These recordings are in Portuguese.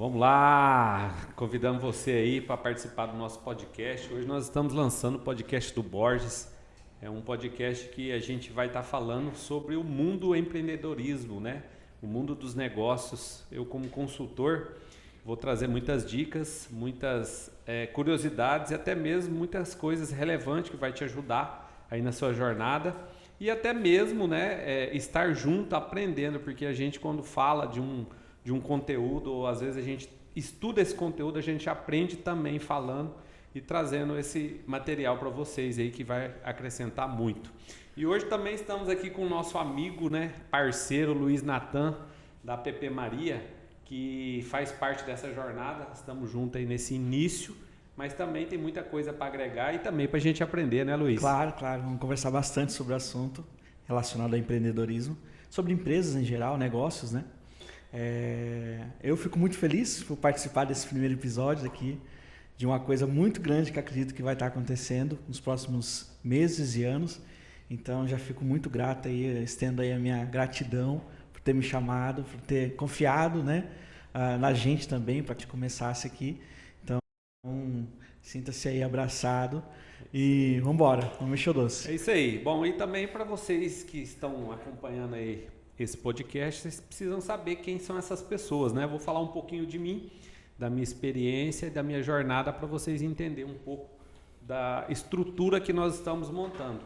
Vamos lá, convidamos você aí para participar do nosso podcast. Hoje nós estamos lançando o podcast do Borges. É um podcast que a gente vai estar falando sobre o mundo do empreendedorismo, né? O mundo dos negócios. Eu, como consultor, vou trazer muitas dicas, muitas curiosidades e até mesmo muitas coisas relevantes que vai te ajudar aí na sua jornada. E até mesmo, né, estar junto, aprendendo, porque a gente, quando fala de um conteúdo, ou às vezes a gente estuda esse conteúdo, a gente aprende também falando e trazendo esse material para vocês aí que vai acrescentar muito. E hoje também estamos aqui com o nosso amigo, né, parceiro Luiz Natan, da PP Maria, que faz parte dessa jornada. Estamos juntos aí nesse início, mas também tem muita coisa para agregar e também para a gente aprender, né, Luiz? Claro, claro. Vamos conversar bastante sobre o assunto relacionado ao empreendedorismo, sobre empresas em geral, negócios, né? Eu fico muito feliz por participar desse primeiro episódio aqui, de uma coisa muito grande que acredito que vai estar acontecendo nos próximos meses e anos. Então, já fico muito grato aí, estendo aí a minha gratidão por ter me chamado, por ter confiado, né, na gente também, para que começasse aqui. Então, sinta-se aí abraçado e vamos embora, vamos mexer o doce. É isso aí. Bom, e também para vocês que estão acompanhando aí esse podcast, vocês precisam saber quem são essas pessoas, né? Vou falar um pouquinho de mim, da minha experiência e da minha jornada para vocês entenderem um pouco da estrutura que nós estamos montando.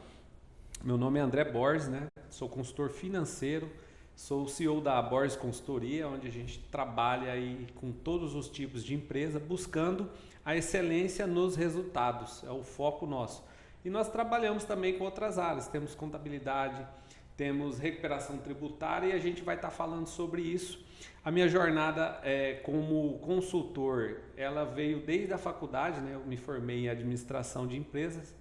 Meu nome é André Borges, né? Sou consultor financeiro, sou o CEO da Borges Consultoria, onde a gente trabalha aí com todos os tipos de empresa, buscando a excelência nos resultados, é o foco nosso. E nós trabalhamos também com outras áreas, temos contabilidade, temos recuperação tributária e a gente vai estar falando sobre isso. A minha jornada como consultor, ela veio desde a faculdade, né? Eu me formei em administração de empresas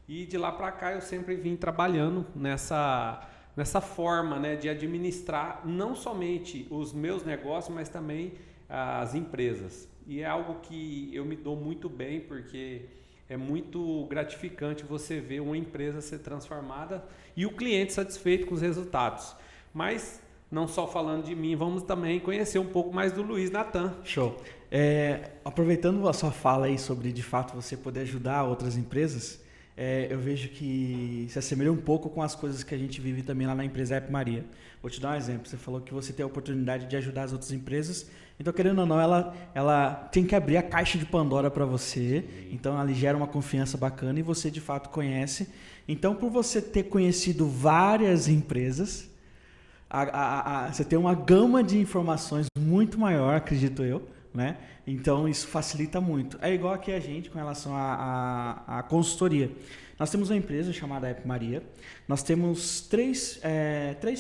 e de lá para cá eu sempre vim trabalhando nessa forma, né, de administrar não somente os meus negócios, mas também as empresas. E é algo que eu me dou muito bem, porque é muito gratificante você ver uma empresa ser transformada e o cliente satisfeito com os resultados. Mas, não só falando de mim, vamos também conhecer um pouco mais do Luiz Natan. Show. Aproveitando a sua fala aí sobre, de fato, você poder ajudar outras empresas, eu vejo que se assemelha um pouco com as coisas que a gente vive também lá na empresa App Maria. Vou te dar um exemplo. Você falou que você tem a oportunidade de ajudar as outras empresas. Então, querendo ou não, ela tem que abrir a caixa de Pandora para você. Então, ela gera uma confiança bacana e você, de fato, conhece. Então, por você ter conhecido várias empresas, você tem uma gama de informações muito maior, acredito eu, né? Então, isso facilita muito. É igual aqui a gente com relação à consultoria. Nós temos uma empresa chamada App Maria. Nós temos três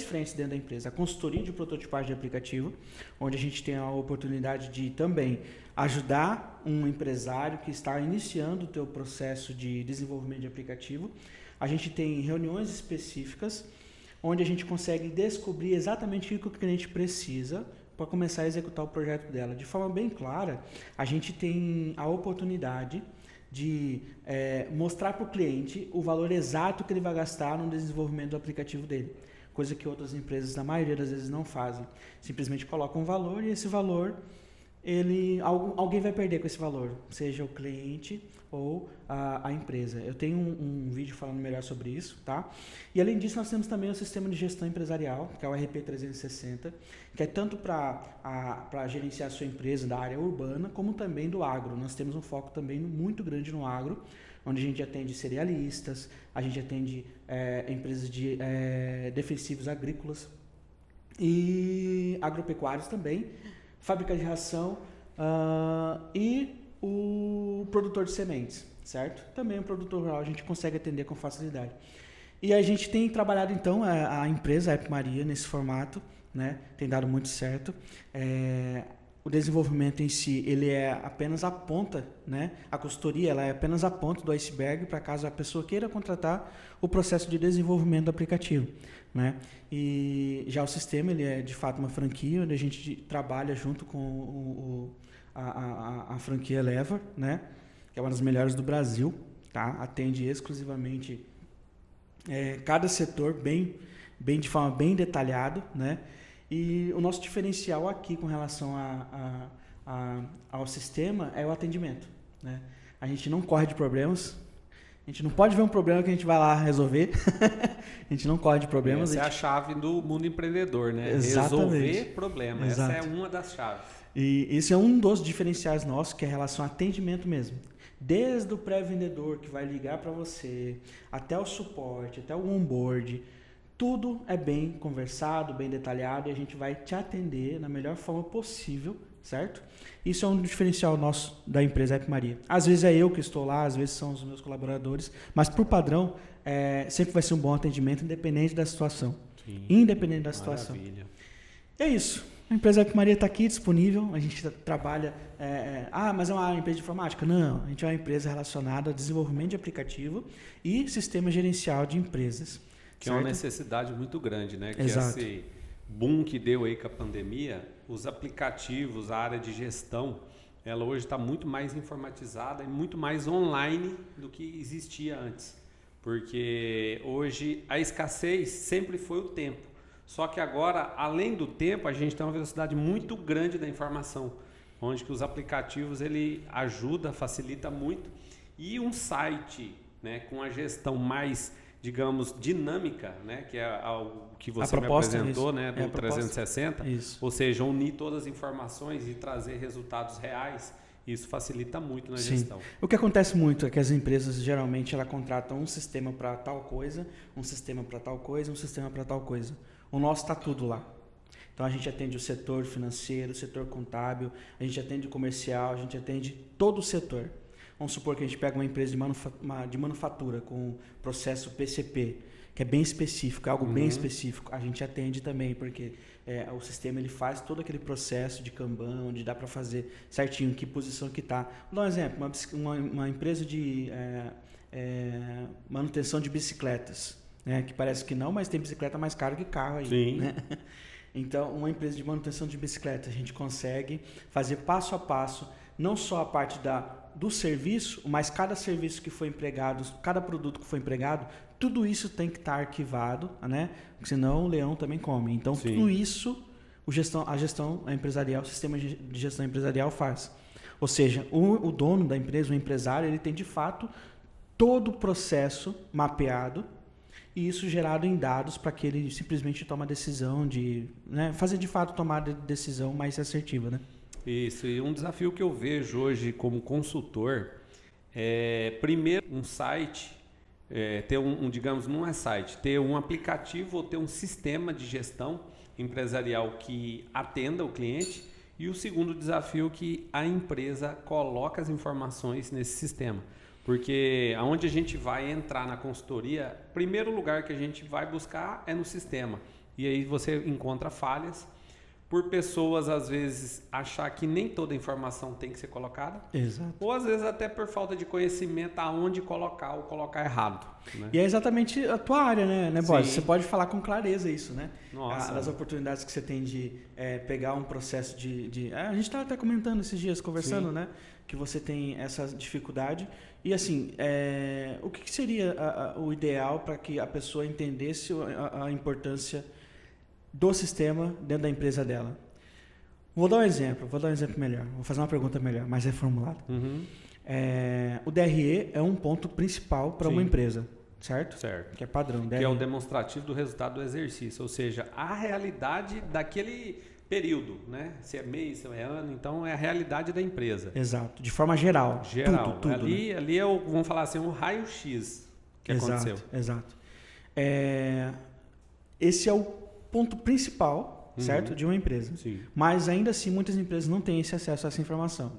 frentes dentro da empresa. A consultoria de prototipagem de aplicativo, onde a gente tem a oportunidade de também ajudar um empresário que está iniciando o teu processo de desenvolvimento de aplicativo. A gente tem reuniões específicas, onde a gente consegue descobrir exatamente o que o cliente precisa para começar a executar o projeto dela. De forma bem clara, a gente tem a oportunidade de mostrar para o cliente o valor exato que ele vai gastar no desenvolvimento do aplicativo dele. Coisa que outras empresas, na maioria das vezes, não fazem. Simplesmente colocam um valor e esse valor, alguém vai perder com esse valor, seja o cliente ou a empresa. Eu tenho um vídeo falando melhor sobre isso, tá? E além disso, nós temos também o sistema de gestão empresarial, que é o RP360, que é tanto para gerenciar a sua empresa da área urbana, como também do agro. Nós temos um foco também muito grande no agro, onde a gente atende cerealistas, a gente atende empresas de defensivos agrícolas e agropecuários também, fábrica de ração e o produtor de sementes, certo? Também o produtor rural a gente consegue atender com facilidade. E a gente tem trabalhado então a empresa, a App Maria, nesse formato, né? Tem dado muito certo. O desenvolvimento em si, ele é apenas a ponta, né? A consultoria, ela é apenas a ponta do iceberg para caso a pessoa queira contratar o processo de desenvolvimento do aplicativo, né? E já o sistema, ele é de fato uma franquia, onde a gente trabalha junto com a franquia Elevar, né? Que é uma das melhores do Brasil, tá? Atende exclusivamente cada setor de forma bem detalhada, né? E o nosso diferencial aqui com relação ao sistema é o atendimento, né? A gente não corre de problemas, a gente não pode ver um problema que a gente vai lá resolver, a gente não corre de problemas. Essa é a chave do mundo empreendedor, né? Exatamente. Resolver problema, Exato. essa é uma das chaves. E esse é um dos diferenciais nossos, que é a relação ao atendimento mesmo. Desde o pré-vendedor que vai ligar para você, até o suporte, até o onboard, tudo é bem conversado, bem detalhado, e a gente vai te atender da melhor forma possível, certo? Isso é um diferencial nosso da empresa App Maria. Às vezes é eu que estou lá, às vezes são os meus colaboradores, mas por padrão, sempre vai ser um bom atendimento, independente da situação. Sim. Independente da situação. Maravilha. É isso. A empresa App Maria está aqui disponível, a gente trabalha... mas é uma empresa de informática? Não, a gente é uma empresa relacionada ao desenvolvimento de aplicativo e sistema gerencial de empresas. Que é uma necessidade muito grande, né? Que Exato. esse boom que deu aí com a pandemia, os aplicativos, a área de gestão, ela hoje está muito mais informatizada e muito mais online do que existia antes. Porque hoje a escassez sempre foi o tempo. Só que agora, além do tempo, a gente tem uma velocidade muito grande da informação, onde que os aplicativos ele ajuda, facilita muito. E um site, né, com a gestão mais, digamos, dinâmica, né, que é o que você me apresentou, né, do 360, isso. Ou seja, unir todas as informações e trazer resultados reais, isso facilita muito na Sim. gestão. O que acontece muito é que as empresas, geralmente, ela contratam um sistema para tal coisa, um sistema para tal coisa, um sistema para tal coisa. O nosso está tudo lá. Então, a gente atende o setor financeiro, o setor contábil, a gente atende o comercial, a gente atende todo o setor. Vamos supor que a gente pega uma empresa de manufatura com processo PCP, que é bem específico, algo bem específico. A gente atende também, porque o sistema ele faz todo aquele processo de Kanban, onde dá para fazer certinho em que posição que está. Vou dar um exemplo, uma empresa de manutenção de bicicletas, né, que parece que não, mas tem bicicleta mais cara que carro aí. Sim. Né? Então, uma empresa de manutenção de bicicleta, a gente consegue fazer passo a passo, não só a parte do serviço, mas cada serviço que foi empregado, cada produto que foi empregado, tudo isso tem que estar arquivado, né? Porque senão o leão também come. Então, Sim. Tudo isso a gestão empresarial, o sistema de gestão empresarial faz. Ou seja, o dono da empresa, o empresário, ele tem de fato todo o processo mapeado e isso gerado em dados para que ele simplesmente tome a decisão de, né, fazer de fato tomar a decisão mais assertiva, né? Isso, e um desafio que eu vejo hoje como consultor é, primeiro, um site, ter digamos, não é site, ter um aplicativo ou ter um sistema de gestão empresarial que atenda o cliente. E o segundo desafio que a empresa coloca as informações nesse sistema. Porque aonde a gente vai entrar na consultoria, primeiro lugar que a gente vai buscar é no sistema. E aí você encontra falhas por pessoas, às vezes, achar que nem toda informação tem que ser colocada. Exato. Ou, às vezes, até por falta de conhecimento aonde colocar ou colocar errado. Né? E é exatamente a tua área, né, Boris? Sim. Você pode falar com clareza isso, né? Nossa. As oportunidades que você tem de pegar um processo a gente estava até comentando esses dias, conversando, Sim. né? Que você tem essa dificuldade. E, assim, o que seria o ideal para que a pessoa entendesse a importância do sistema dentro da empresa dela? Vou dar um exemplo melhor. Vou fazer uma pergunta melhor, mais reformulada. Uhum. O DRE é um ponto principal para uma empresa, certo? Certo. Que é padrão. DRE. Que é o demonstrativo do resultado do exercício, ou seja, a realidade daquele período, né? Se é mês, se é ano, então é a realidade da empresa. Exato, de forma geral. Geral. Tudo, ali, né? ali é vamos falar assim, um raio-x que aconteceu. Exato. Esse é o ponto principal, certo? De uma empresa. Sim. Mas ainda assim, muitas empresas não têm esse acesso a essa informação.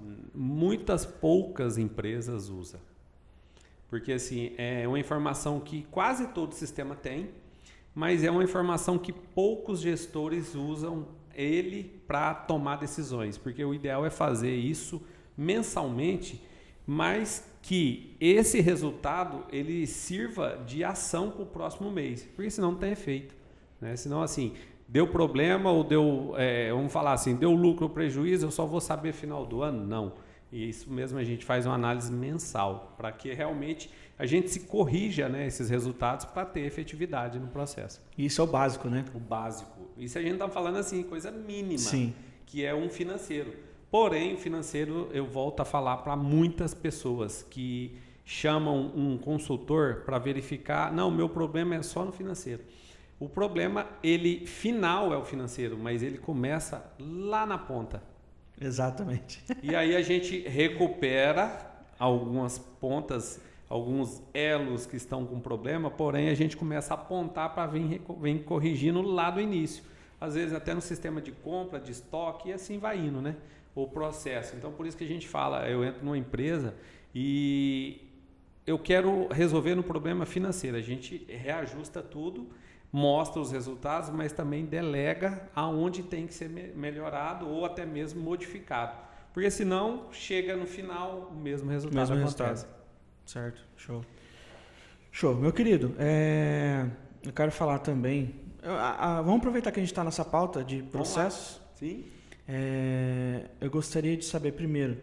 Poucas empresas usam. Porque assim, é uma informação que quase todo sistema tem, mas é uma informação que poucos gestores usam ele para tomar decisões. Porque o ideal é fazer isso mensalmente, mas que esse resultado ele sirva de ação para o próximo mês. Porque senão não tem efeito. Né? Senão assim, deu problema ou deu, vamos falar assim, deu lucro ou prejuízo, eu só vou saber final do ano? Não. E isso mesmo a gente faz uma análise mensal, para que realmente a gente se corrija, né, esses resultados para ter efetividade no processo. Isso é o básico, né? O básico. Isso a gente está falando assim, coisa mínima, Sim. que é um financeiro. Porém, o financeiro, eu volto a falar para muitas pessoas que chamam um consultor para verificar, não, meu problema é só no financeiro. O problema, ele final é o financeiro, mas ele começa lá na ponta. Exatamente. E aí a gente recupera algumas pontas, alguns elos que estão com problema, porém a gente começa a apontar para vir corrigindo lá do início. Às vezes até no sistema de compra, de estoque, e assim vai indo, né? O processo. Então, por isso que a gente fala, eu entro numa empresa e eu quero resolver no problema financeiro. A gente reajusta tudo, mostra os resultados, mas também delega aonde tem que ser melhorado ou até mesmo modificado. Porque senão, chega no final, o mesmo resultado acontece. Certo, show. Show. Meu querido, eu quero falar também... vamos aproveitar que a gente está nessa pauta de processos. Sim. Eu gostaria de saber primeiro,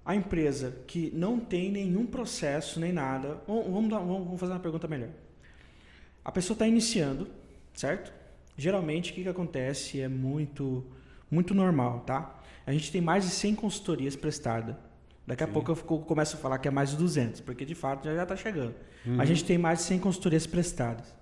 a empresa que não tem nenhum processo nem nada, vamos fazer uma pergunta melhor. A pessoa está iniciando, certo? Geralmente o que acontece é muito normal, tá? A gente tem mais de 100 consultorias prestadas. Daqui a pouco eu começo a falar que é mais de 200, porque de fato já está chegando. A gente tem mais de 100 consultorias prestadas.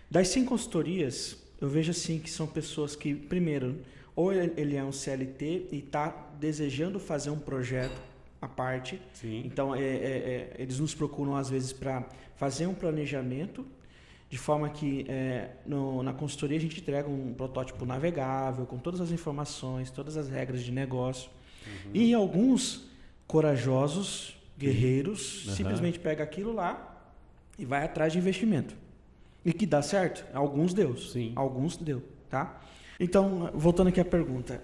Das 100 consultorias, eu vejo assim que são pessoas que, primeiro, ou ele é um CLT e está desejando fazer um projeto à parte. Sim. Então, eles nos procuram às vezes para fazer um planejamento, de forma que na consultoria a gente entrega um protótipo navegável, com todas as informações, todas as regras de negócio. E alguns corajosos, guerreiros, simplesmente pega aquilo lá e vai atrás de investimento. E que dá certo? Alguns deu. Sim. Alguns deu, tá? Então, voltando aqui à pergunta.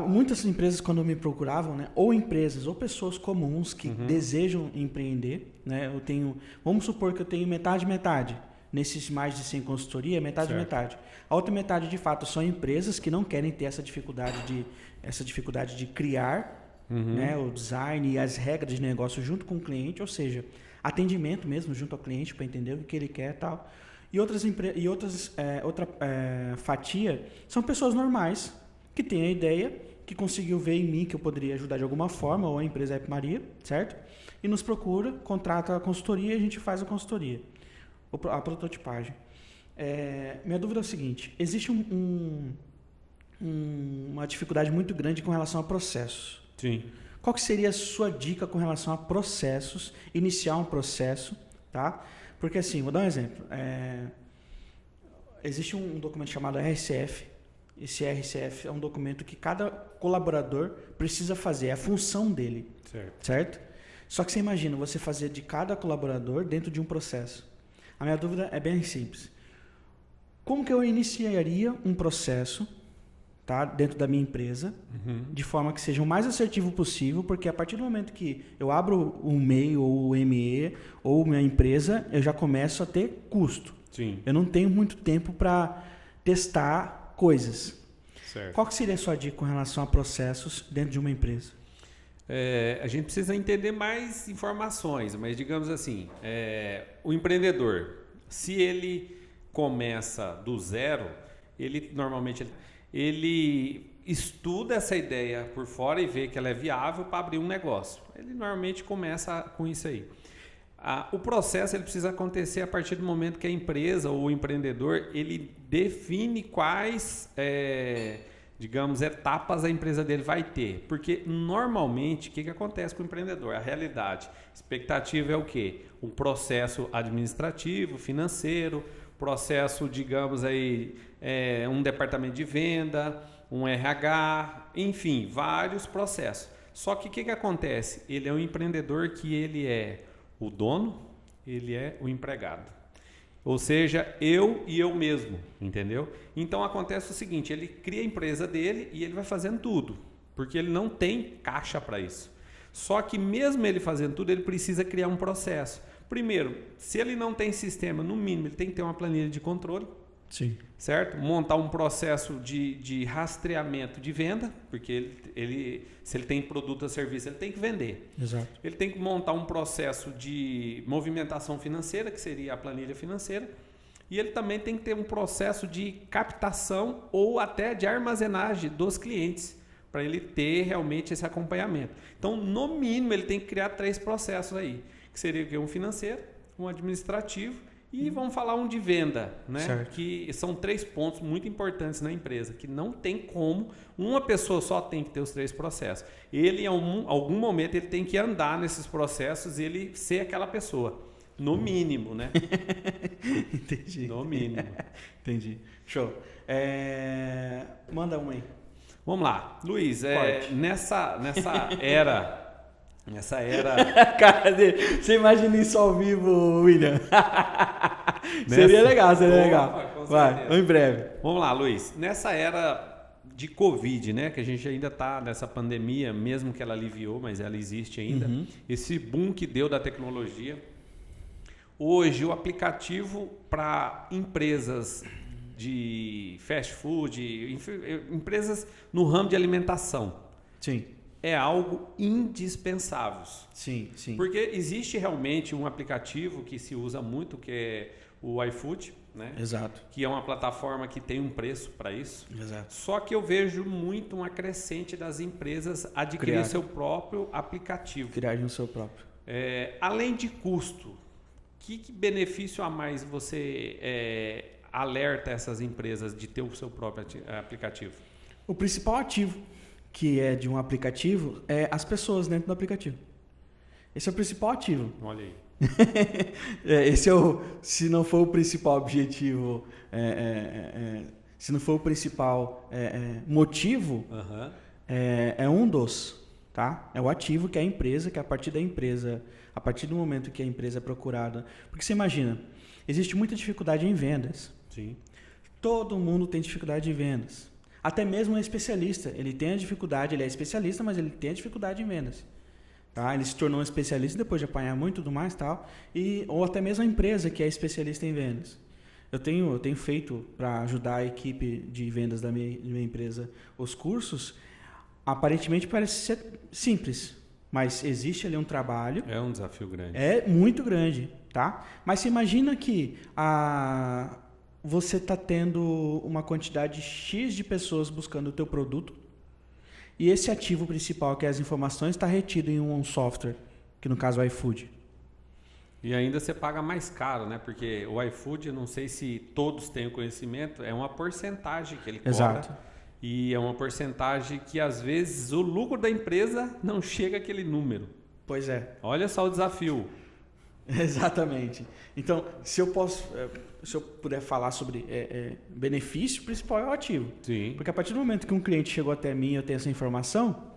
Muitas empresas, quando me procuravam, né, ou empresas ou pessoas comuns que desejam empreender, né, vamos supor que eu tenho metade. Nesses mais de 100 consultoria, metade. A outra metade, de fato, são empresas que não querem ter essa dificuldade de criar, né, o design e as regras de negócio junto com o cliente, ou seja, atendimento mesmo junto ao cliente para entender o que ele quer e tal. Outra fatia são pessoas normais que têm a ideia, que conseguiu ver em mim que eu poderia ajudar de alguma forma, ou a empresa App Maria, certo? E nos procura, contrata a consultoria e a gente faz a consultoria, a prototipagem. Minha dúvida é o seguinte, existe uma dificuldade muito grande com relação a processos. Sim. Qual que seria a sua dica com relação a processos, iniciar um processo, tá? Porque assim, vou dar um exemplo. Existe um documento chamado RCF. Esse RCF é um documento que cada colaborador precisa fazer, é a função dele, certo? Só que você imagina você fazer de cada colaborador dentro de um processo. A minha dúvida é bem simples. Como que eu iniciaria um processo, tá, dentro da minha empresa, de forma que seja o mais assertivo possível, porque a partir do momento que eu abro o MEI ou o ME ou minha empresa, eu já começo a ter custo. Sim. Eu não tenho muito tempo para testar coisas. Certo. Qual que seria a sua dica com relação a processos dentro de uma empresa? A gente precisa entender mais informações, mas digamos assim, o empreendedor, se ele começa do zero, ele normalmente estuda essa ideia por fora e vê que ela é viável para abrir um negócio. Ele normalmente começa com isso aí. O processo ele precisa acontecer a partir do momento que a empresa ou o empreendedor ele define quais, digamos, etapas a empresa dele vai ter. Porque normalmente o que acontece com o empreendedor? A realidade, expectativa é o quê? Um processo administrativo, financeiro, processo, digamos aí, um departamento de venda, um RH, enfim, vários processos. Só que o que acontece? Ele é um empreendedor que ele é o dono, ele é o empregado. Ou seja, eu e eu mesmo, entendeu? Então acontece o seguinte, ele cria a empresa dele e ele vai fazendo tudo, porque ele não tem caixa para isso. Só que mesmo ele fazendo tudo, ele precisa criar um processo. Primeiro, se ele não tem sistema, no mínimo, ele tem que ter uma planilha de controle. Sim. Certo? Montar um processo de rastreamento de venda, porque se ele tem produto ou serviço, ele tem que vender. Exato. Ele tem que montar um processo de movimentação financeira, que seria a planilha financeira, E ele também tem que ter um processo de captação ou até de armazenagem dos clientes, para ele ter realmente esse acompanhamento. Então, no mínimo, ele tem que criar 3 processos aí, que seria um financeiro, um administrativo e vamos falar um de venda, né? Certo. Que são 3 pontos muito importantes na empresa, que não tem como, uma pessoa só tem que ter os 3 processos. Ele, em algum momento, ele tem que andar nesses processos e ele ser aquela pessoa, no mínimo, né? Entendi. No mínimo. Entendi. Show. Manda uma aí. Vamos lá, Luiz, Forte. nessa era... Cara dele, você imagina isso ao vivo, William? Seria legal. Com Vai, certeza. em breve. Vamos lá, Luiz. Nessa era de Covid, né, que a gente ainda está nessa pandemia, mesmo que ela aliviou, mas ela existe ainda, esse boom que deu da tecnologia. Hoje, o aplicativo para empresas de fast food, empresas no ramo de alimentação, Sim. é algo indispensável. Sim. Porque existe realmente um aplicativo que se usa muito, que é o iFood, né? Exato. Que é uma plataforma que tem um preço para isso. Exato. Só que eu vejo muito uma crescente das empresas adquirir Criar. seu próprio aplicativo. Criar no seu próprio. Além de custo, que benefício a mais você alerta essas empresas de ter o seu próprio aplicativo? O principal ativo que é de um aplicativo é as pessoas dentro do aplicativo. Esse é o principal ativo. Olha aí. Esse se não for o principal objetivo, se não for o principal motivo, é um dos, tá? É o ativo que é a empresa, que a partir da empresa, a partir do momento que a empresa é procurada. Porque você imagina, existe muita dificuldade em vendas. Sim. Todo mundo tem dificuldade em vendas. Até mesmo um especialista, ele tem a dificuldade, ele é especialista, mas ele tem a dificuldade em vendas. Tá? Ele se tornou um especialista depois de apanhar muito e tudo mais, tal, ou até mesmo a empresa que é especialista em vendas. Eu tenho feito para ajudar a equipe de vendas da minha empresa os cursos. Aparentemente parece ser simples, mas existe ali um trabalho. É um desafio grande. É muito grande, tá? Mas você imagina que você está tendo uma quantidade X de pessoas buscando o teu produto e esse ativo principal, que é as informações, está retido em um software, que no caso é o iFood. E ainda você paga mais caro, né? Porque o iFood, eu não sei se todos têm o conhecimento, é uma porcentagem que ele cobra. Exato. E é uma porcentagem que, às vezes, o lucro da empresa não chega àquele número. Pois é. Olha só o desafio. Exatamente. Então, se eu puder falar sobre benefício, o principal é o ativo. Sim. Porque a partir do momento que um cliente chegou até mim e eu tenho essa informação,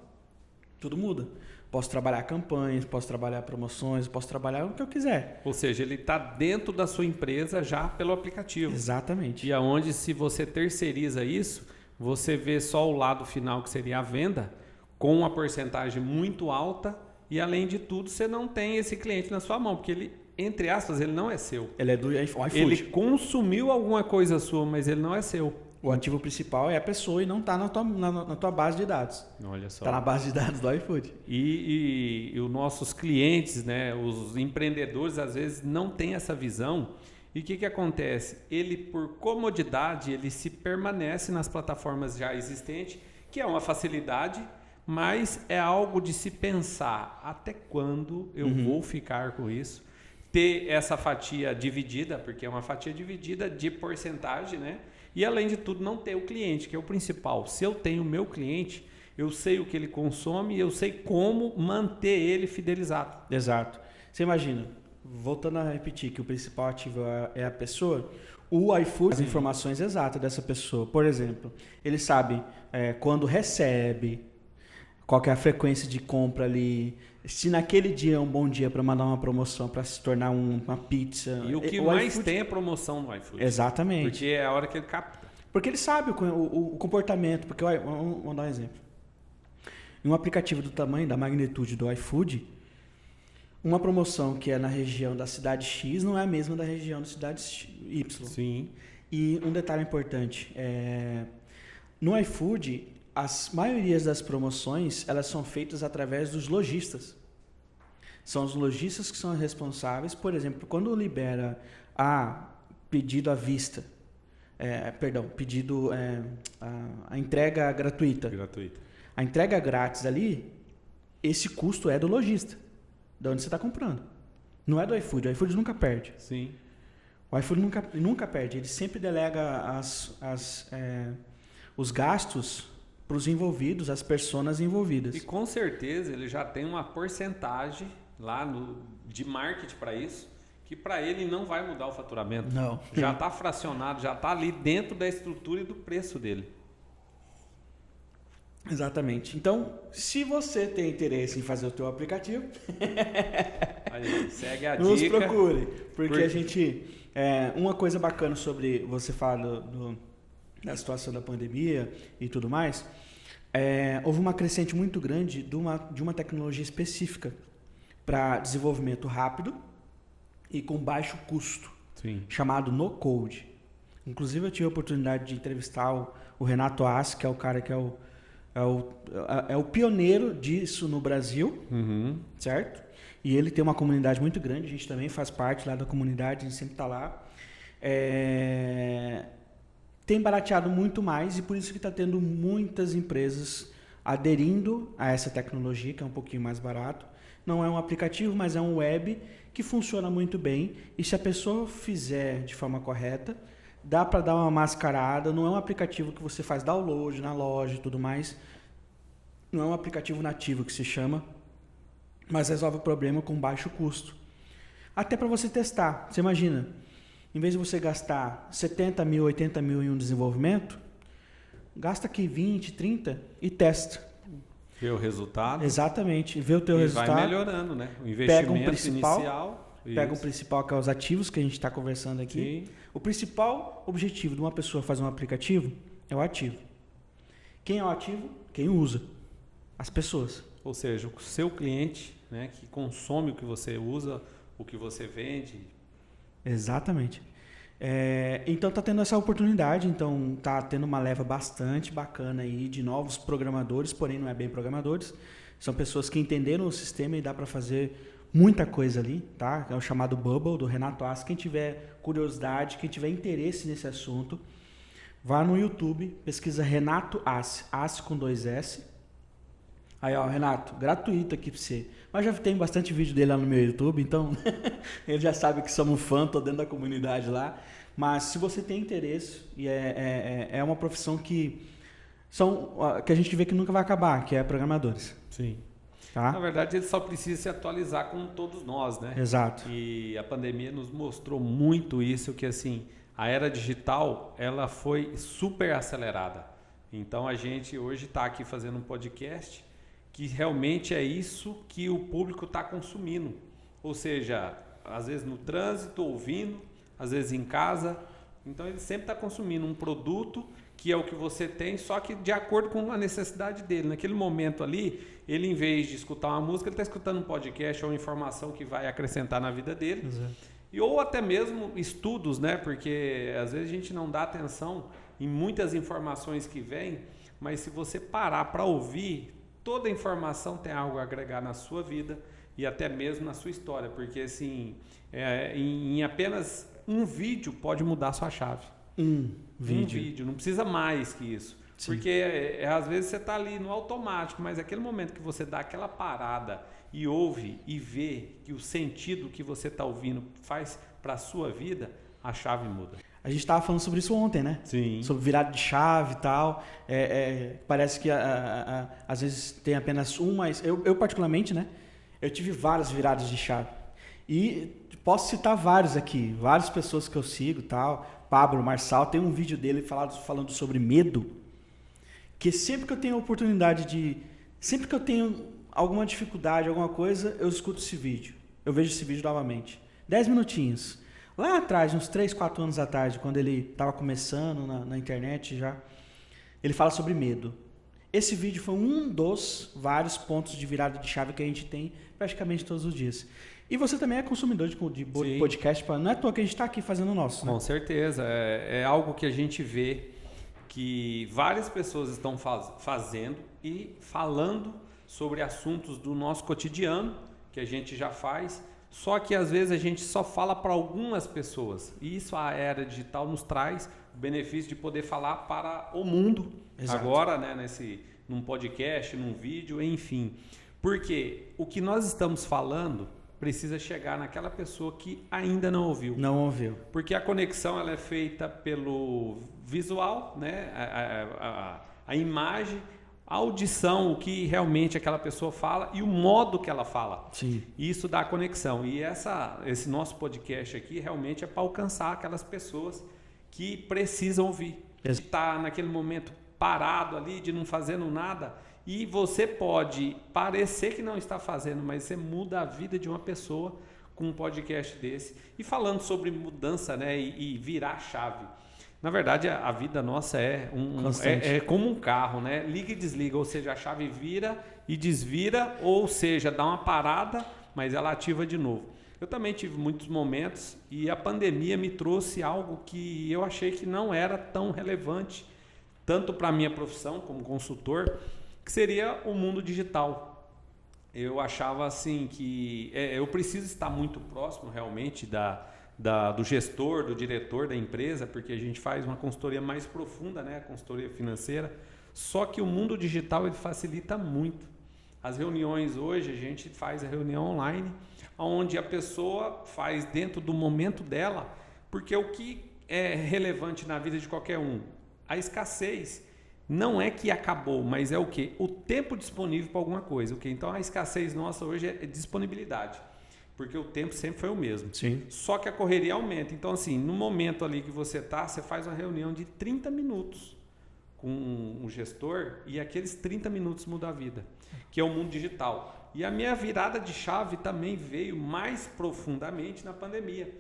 tudo muda. Posso trabalhar campanhas, posso trabalhar promoções, posso trabalhar o que eu quiser. Ou seja, ele está dentro da sua empresa já pelo aplicativo. Exatamente. E aonde, se você terceiriza isso, você vê só o lado final, que seria a venda, com uma porcentagem muito alta. E, além de tudo, você não tem esse cliente na sua mão, porque ele, entre aspas, ele não é seu. Ele é do iFood. Ele consumiu alguma coisa sua, mas ele não é seu. O ativo principal é a pessoa e não está na tua base de dados. Olha só. Está na base de dados do iFood. E os nossos clientes, né, os empreendedores, às vezes não têm essa visão. E o que acontece? Ele, por comodidade, ele se permanece nas plataformas já existentes, que é uma facilidade, mas é algo de se pensar até quando eu vou ficar com isso. Ter essa fatia dividida, porque é uma fatia dividida de porcentagem, né? E, além de tudo, não ter o cliente, que é o principal. Se eu tenho o meu cliente, eu sei o que ele consome e eu sei como manter ele fidelizado. Exato. Você imagina, voltando a repetir que o principal ativo é a pessoa, o iFood, as informações exatas dessa pessoa. Por exemplo, ele sabe quando recebe, qual que é a frequência de compra ali, se naquele dia é um bom dia para mandar uma promoção, para se tornar uma pizza. E o que mais tem é promoção no iFood. Exatamente. Porque é a hora que ele capta. Porque ele sabe o comportamento. Porque, vamos dar um exemplo. Em um aplicativo do tamanho, da magnitude do iFood, uma promoção que é na região da cidade X não é a mesma da região da cidade Y. Sim. E um detalhe importante, no iFood, as maiorias das promoções, elas são feitas através dos lojistas. São os lojistas que são responsáveis, por exemplo, quando libera pedido à vista. A entrega gratuita. A entrega grátis ali, esse custo é do lojista, de onde você está comprando. Não é do iFood, o iFood nunca perde. Sim. O iFood nunca perde, ele sempre delega os gastos para os envolvidos, as pessoas envolvidas. E com certeza ele já tem uma porcentagem lá de marketing para isso, que para ele não vai mudar o faturamento. Não. Já está fracionado, já está ali dentro da estrutura e do preço dele. Exatamente. Então, se você tem interesse em fazer o teu aplicativo, aí, segue a nos dica. procure. Porque a gente... uma coisa bacana sobre você falar da situação da pandemia e tudo mais, houve uma crescente muito grande de uma tecnologia específica para desenvolvimento rápido e com baixo custo, Sim. chamado no-code. Inclusive, eu tive a oportunidade de entrevistar o Renato Assi, que é o cara que é o pioneiro disso no Brasil, certo? E ele tem uma comunidade muito grande, a gente também faz parte lá da comunidade, a gente sempre está lá. Tem barateado muito mais e por isso que está tendo muitas empresas aderindo a essa tecnologia, que é um pouquinho mais barato. Não é um aplicativo, mas é um web que funciona muito bem. E se a pessoa fizer de forma correta, dá para dar uma mascarada. Não é um aplicativo que você faz download na loja e tudo mais. Não é um aplicativo nativo que se chama, mas resolve o problema com baixo custo. Até para você testar. Você imagina, em vez de você gastar 70 mil, 80 mil em um desenvolvimento, gasta aqui 20, 30 e testa. Vê o resultado. Exatamente. Vê o teu resultado. Vai melhorando, né? O investimento inicial. Pega o principal, que é os ativos que a gente está conversando aqui. Sim. O principal objetivo de uma pessoa fazer um aplicativo é o ativo. Quem é o ativo? Quem usa. As pessoas. Ou seja, o seu cliente, né, que consome o que você usa, o que você vende. Exatamente. Então está tendo essa oportunidade, então está tendo uma leva bastante bacana aí de novos programadores, porém não é bem programadores, são pessoas que entenderam o sistema e dá para fazer muita coisa ali, tá? É o chamado Bubble, do Renato Assi. Quem tiver curiosidade, quem tiver interesse nesse assunto, vá no YouTube, pesquisa Renato Assi, Assi com 2 S. Aí, ó, Renato, gratuito aqui para você. Mas já tem bastante vídeo dele lá no meu YouTube, então ele já sabe que somos fã, tô dentro da comunidade lá. Mas se você tem interesse, e é uma profissão que a gente vê que nunca vai acabar, que é programadores. Sim. Tá? Na verdade, ele só precisa se atualizar com todos nós, né? Exato. E a pandemia nos mostrou muito isso, que assim, a era digital, ela foi super acelerada. Então, a gente hoje está aqui fazendo um podcast que realmente é isso que o público está consumindo. Ou seja, às vezes no trânsito, ouvindo, às vezes em casa. Então ele sempre está consumindo um produto que é o que você tem, só que de acordo com a necessidade dele. Naquele momento ali, ele em vez de escutar uma música, ele está escutando um podcast ou uma informação que vai acrescentar na vida dele. Exato. Ou até mesmo estudos, né? Porque às vezes a gente não dá atenção em muitas informações que vêm, mas se você parar para ouvir, toda informação tem algo a agregar na sua vida e até mesmo na sua história, porque assim, em apenas um vídeo pode mudar a sua chave. Um vídeo, não precisa mais que isso. Sim. Porque às vezes você está ali no automático, mas aquele momento que você dá aquela parada e ouve e vê que o sentido que você está ouvindo faz para a sua vida, a chave muda. A gente estava falando sobre isso ontem, né? Sim. Sobre virada de chave e tal. Parece que às vezes tem apenas um, mas eu particularmente, né? Eu tive várias viradas de chave. E posso citar vários aqui, várias pessoas que eu sigo e tal. Pablo Marçal, tem um vídeo dele falando sobre medo. Que sempre que eu tenho a oportunidade sempre que eu tenho alguma dificuldade, alguma coisa, eu escuto esse vídeo. Eu vejo esse vídeo novamente. 10 minutinhos. Lá atrás, uns 3, 4 anos atrás, quando ele estava começando na internet já, ele fala sobre medo. Esse vídeo foi um dos vários pontos de virada de chave que a gente tem praticamente todos os dias. E você também é consumidor de podcast, não é à toa que a gente está aqui fazendo o nosso. Né? Com certeza. É algo que a gente vê que várias pessoas estão fazendo e falando sobre assuntos do nosso cotidiano, que a gente já faz, Só que às vezes a gente só fala para algumas pessoas. E isso a era digital nos traz o benefício de poder falar para o mundo. Exato. Agora, né, num podcast, num vídeo, enfim. Porque o que nós estamos falando precisa chegar naquela pessoa que ainda não ouviu. Não ouviu. Porque a conexão ela é feita pelo visual, né, a imagem, a audição, o que realmente aquela pessoa fala e o modo que ela fala. Sim. Isso dá conexão. E esse nosso podcast aqui realmente é para alcançar aquelas pessoas que precisam ouvir. Está naquele momento parado ali, de não fazendo nada, e você pode parecer que não está fazendo, mas você muda a vida de uma pessoa com um podcast desse. E falando sobre mudança, né, e virar a chave. Na verdade, a vida nossa é como um carro, né? Liga e desliga, ou seja, a chave vira e desvira, ou seja, dá uma parada, mas ela ativa de novo. Eu também tive muitos momentos e a pandemia me trouxe algo que eu achei que não era tão relevante, tanto para a minha profissão como consultor, que seria o mundo digital. Eu achava assim que eu preciso estar muito próximo realmente do gestor, do diretor da empresa, porque a gente faz uma consultoria mais profunda, né? A consultoria financeira. Só que o mundo digital ele facilita muito. As reuniões hoje, a gente faz a reunião online, onde a pessoa faz dentro do momento dela, porque o que é relevante na vida de qualquer um? A escassez não é que acabou, mas é o quê? O tempo disponível para alguma coisa. Okay? Então a escassez nossa hoje é disponibilidade. Porque o tempo sempre foi o mesmo. Sim. Só que a correria aumenta. Então, assim, no momento ali que você está, você faz uma reunião de 30 minutos com um gestor e aqueles 30 minutos mudam a vida, que é o mundo digital. E a minha virada de chave também veio mais profundamente na pandemia,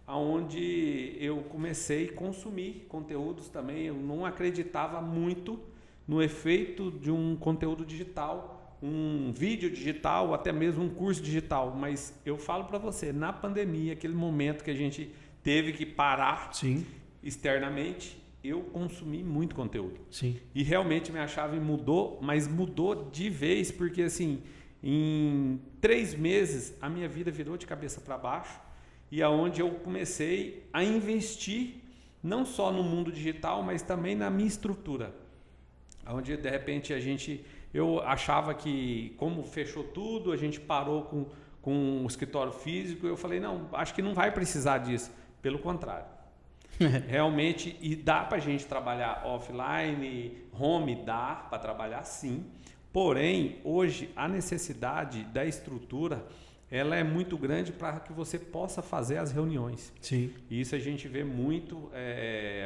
onde eu comecei a consumir conteúdos também. Eu não acreditava muito no efeito de um conteúdo digital, um vídeo digital, até mesmo um curso digital, mas eu falo para você, na pandemia, aquele momento que a gente teve que parar Sim. externamente, eu consumi muito conteúdo. Sim. E realmente minha chave mudou, mas mudou de vez, porque assim, em 3 meses a minha vida virou de cabeça para baixo, e aonde eu comecei a investir não só no mundo digital, mas também na minha estrutura, onde de repente eu achava que, como fechou tudo, a gente parou com o escritório físico. Eu falei, não, acho que não vai precisar disso. Pelo contrário. Realmente, e dá para a gente trabalhar offline, home, dá para trabalhar sim. Porém, hoje, a necessidade da estrutura, ela é muito grande para que você possa fazer as reuniões. Sim. E isso a gente vê muito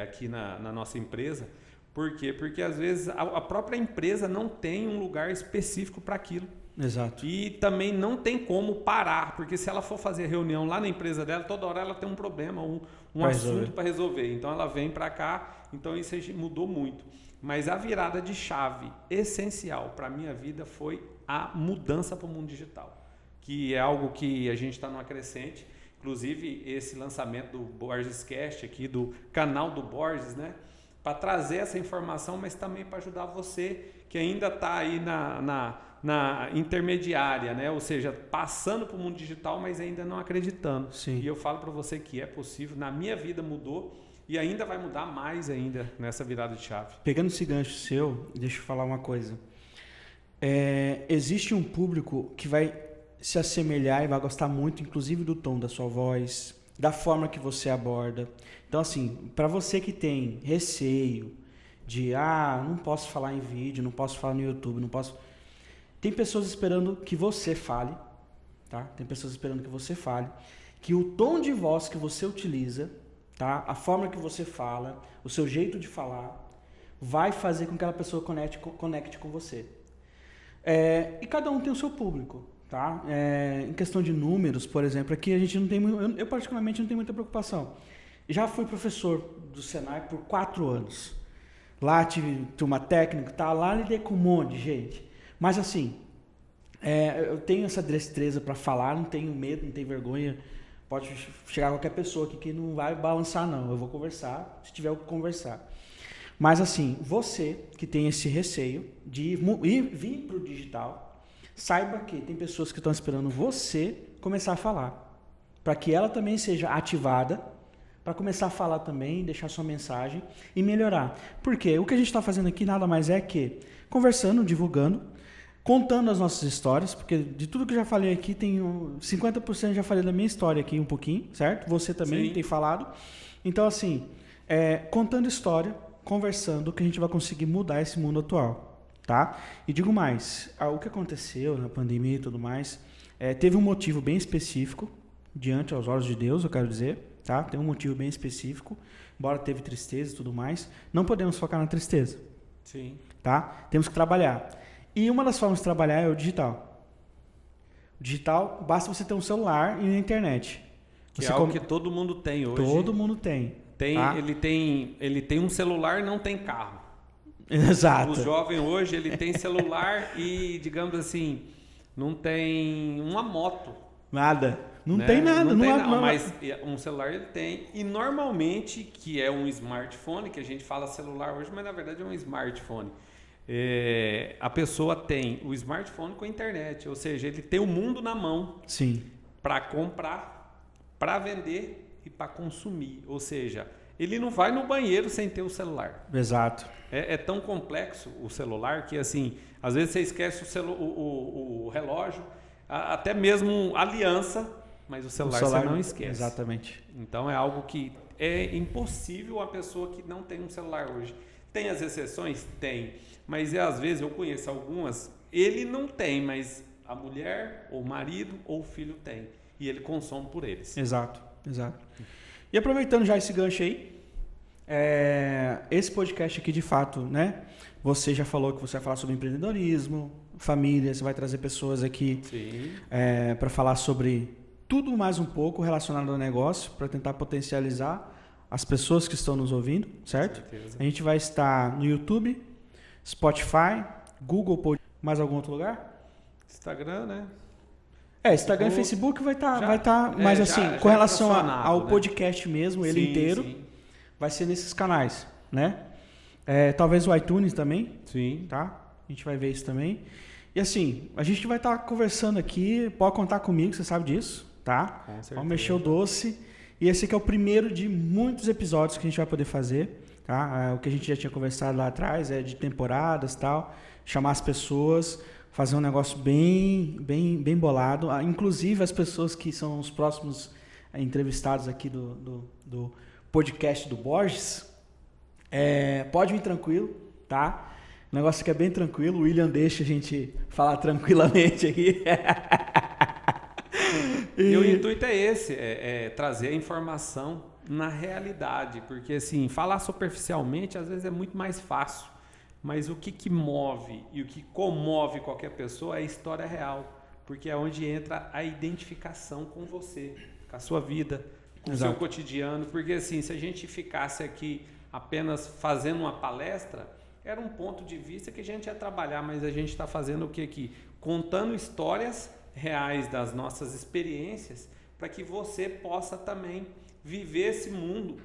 aqui na nossa empresa. Por quê? Porque às vezes a própria empresa não tem um lugar específico para aquilo. Exato. E também não tem como parar, porque se ela for fazer reunião lá na empresa dela, toda hora ela tem um problema, um assunto para resolver. Então ela vem para cá, então isso mudou muito. Mas a virada de chave essencial para a minha vida foi a mudança para o mundo digital, que é algo que a gente está numa crescente. Inclusive esse lançamento do Borges Cast aqui, do canal do Borges, né? Para trazer essa informação, mas também para ajudar você que ainda está aí na intermediária, né? Ou seja, passando para o mundo digital, mas ainda não acreditando. Sim. E eu falo para você que é possível, na minha vida mudou e ainda vai mudar mais ainda nessa virada de chave. Pegando esse gancho seu, deixa eu falar uma coisa. Existe um público que vai se assemelhar e vai gostar muito, inclusive do tom da sua voz, da forma que você aborda. Então, assim, para você que tem receio de, não posso falar em vídeo, não posso falar no YouTube, não posso... Tem pessoas esperando que você fale, tá? Tem pessoas esperando que você fale, que o tom de voz que você utiliza, tá? A forma que você fala, o seu jeito de falar, vai fazer com que aquela pessoa conecte com você. E cada um tem o seu público. Tá? Em questão de números, por exemplo, aqui a gente não tem, eu particularmente não tenho muita preocupação. Já fui professor do Senai por 4 anos. Lá tive turma técnica, tá? Lá lidei com um monte de gente. Mas assim, eu tenho essa destreza para falar, não tenho medo, não tenho vergonha. Pode chegar qualquer pessoa aqui que não vai balançar, não. Eu vou conversar, se tiver o que conversar. Mas assim, você que tem esse receio de vir para o digital, saiba que tem pessoas que estão esperando você começar a falar. para que ela também seja ativada, para começar a falar também, deixar sua mensagem e melhorar. Porque o que a gente está fazendo aqui nada mais é que conversando, divulgando, contando as nossas histórias, porque de tudo que eu já falei aqui, tem 50% já falei da minha história aqui um pouquinho, certo? Você também Sim. tem falado. Então, assim, contando história, conversando, que a gente vai conseguir mudar esse mundo atual, tá? E digo mais, o que aconteceu na pandemia e tudo mais, teve um motivo bem específico, diante aos olhos de Deus, eu quero dizer, tá? Tem um motivo bem específico, embora teve tristeza e tudo mais, não podemos focar na tristeza. Sim. Tá? Temos que trabalhar. E uma das formas de trabalhar é o digital. O digital, basta você ter um celular e a internet. Que é algo que todo mundo tem hoje. Todo mundo tem. Tá? Ele tem um celular, não tem carro. Exato. O jovem hoje, ele tem celular e, digamos assim, não tem uma moto. Nada. Não né? tem nada. Mas um celular ele tem. E normalmente, que é um smartphone, que a gente fala celular hoje, mas na verdade é um smartphone. A pessoa tem o smartphone com a internet, ou seja, ele tem o mundo na mão. Sim. Para comprar, para vender e para consumir. Ou seja, ele não vai no banheiro sem ter o celular. Exato. É tão complexo o celular que, assim, às vezes você esquece o relógio, até mesmo aliança, mas o celular você não esquece. Exatamente. Então é algo que é impossível a pessoa que não tem um celular hoje. Tem as exceções? Tem. Mas às vezes eu conheço algumas, ele não tem, mas a mulher, ou o marido, ou o filho tem. E ele consome por eles. Exato, exato. E aproveitando já esse gancho aí, esse podcast aqui de fato, né? Você já falou que você vai falar sobre empreendedorismo, família, você vai trazer pessoas aqui para falar sobre tudo mais um pouco relacionado ao negócio, para tentar potencializar as pessoas que estão nos ouvindo, certo? A gente vai estar no YouTube, Spotify, Google Podcast, mais algum outro lugar? Instagram, né? Instagram e Facebook vai estar, mas assim, com relação ao podcast mesmo, ele inteiro, vai ser nesses canais, né? Talvez o iTunes também, tá? A gente vai ver isso também. E assim, a gente vai estar conversando aqui, pode contar comigo, você sabe disso, tá? Com certeza. Vamos mexer o doce. E esse aqui é o primeiro de muitos episódios que a gente vai poder fazer, tá? O que a gente já tinha conversado lá atrás de temporadas e tal, chamar as pessoas, fazer um negócio bem bolado. Inclusive as pessoas que são os próximos entrevistados aqui do podcast do Borges, pode vir tranquilo, tá? O negócio aqui é bem tranquilo, o William deixa a gente falar tranquilamente aqui. E o intuito é esse, trazer a informação na realidade, porque assim, falar superficialmente às vezes é muito mais fácil, mas o que move e o que comove qualquer pessoa é a história real, porque é onde entra a identificação com você, com a sua vida, com o seu cotidiano, porque assim, se a gente ficasse aqui apenas fazendo uma palestra, era um ponto de vista que a gente ia trabalhar, mas a gente está fazendo o que aqui? Contando histórias reais das nossas experiências para que você possa também viver esse mundo.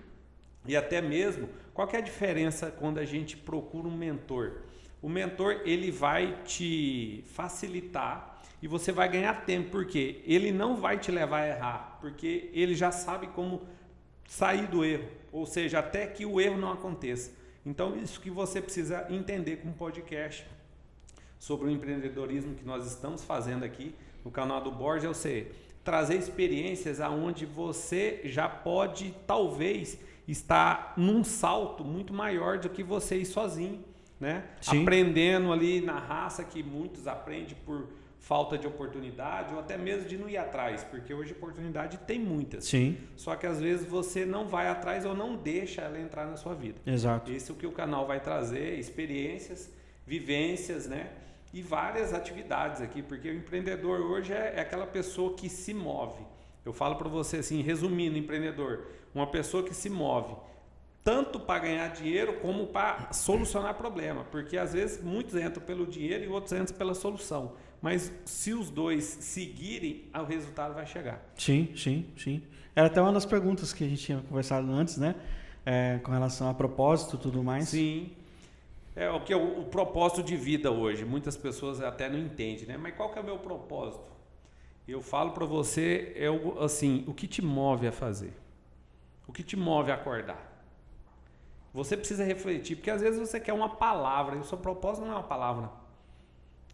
E até mesmo, qual que é a diferença quando a gente procura um mentor? O mentor, ele vai te facilitar e você vai ganhar tempo, porque ele não vai te levar a errar, porque ele já sabe como sair do erro, ou seja, até que o erro não aconteça. Então, isso que você precisa entender com o podcast sobre o empreendedorismo que nós estamos fazendo aqui no canal do Borges, é você trazer experiências aonde você já pode, talvez, estar num salto muito maior do que você ir sozinho, né? Aprendendo ali na raça, que muitos aprendem por falta de oportunidade ou até mesmo de não ir atrás, porque hoje oportunidade tem muitas. Só que às vezes você não vai atrás ou não deixa ela entrar na sua vida. Exato. Esse é o que o canal vai trazer, experiências, vivências, né? E várias atividades aqui, porque o empreendedor hoje é aquela pessoa que se move. Eu falo para você assim, resumindo, empreendedor, uma pessoa que se move tanto para ganhar dinheiro como para solucionar problema, porque às vezes muitos entram pelo dinheiro e outros entram pela solução, mas se os dois seguirem, o resultado vai chegar. Sim. Era até uma das perguntas que a gente tinha conversado antes, né? Com relação a propósito e tudo mais. Sim. O que é o propósito de vida hoje? Muitas pessoas até não entendem, né? Mas qual que é o meu propósito? Eu falo para você, assim, o que te move a fazer? O que te move a acordar? Você precisa refletir, porque às vezes você quer uma palavra e o seu propósito não é uma palavra.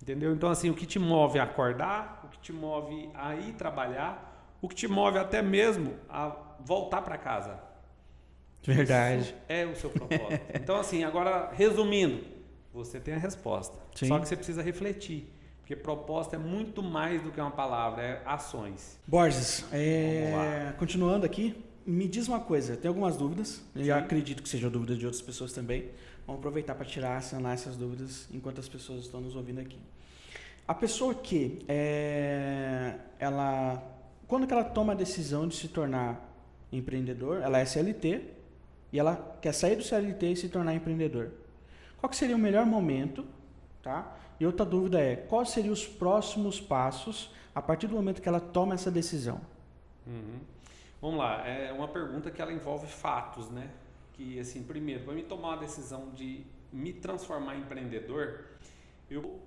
Entendeu? Então, assim, o que te move a acordar, o que te move a ir trabalhar, o que te move até mesmo a voltar para casa. Verdade. Isso é o seu propósito. Então, assim, agora, resumindo, você tem a resposta. Sim. Só que você precisa refletir. Porque proposta é muito mais do que uma palavra, é ações. Borges, continuando aqui, me diz uma coisa, tem algumas dúvidas, eu já acredito que sejam dúvidas de outras pessoas também. Vamos aproveitar para sanar essas dúvidas enquanto as pessoas estão nos ouvindo aqui. A pessoa que, quando que ela toma a decisão de se tornar empreendedor, ela é CLT e ela quer sair do CLT e se tornar empreendedor. Qual que seria o melhor momento, tá? E outra dúvida é, quais seriam os próximos passos a partir do momento que ela toma essa decisão? Vamos lá, é uma pergunta que ela envolve fatos, né? Que, assim, primeiro, para mim tomar uma decisão de me transformar em empreendedor,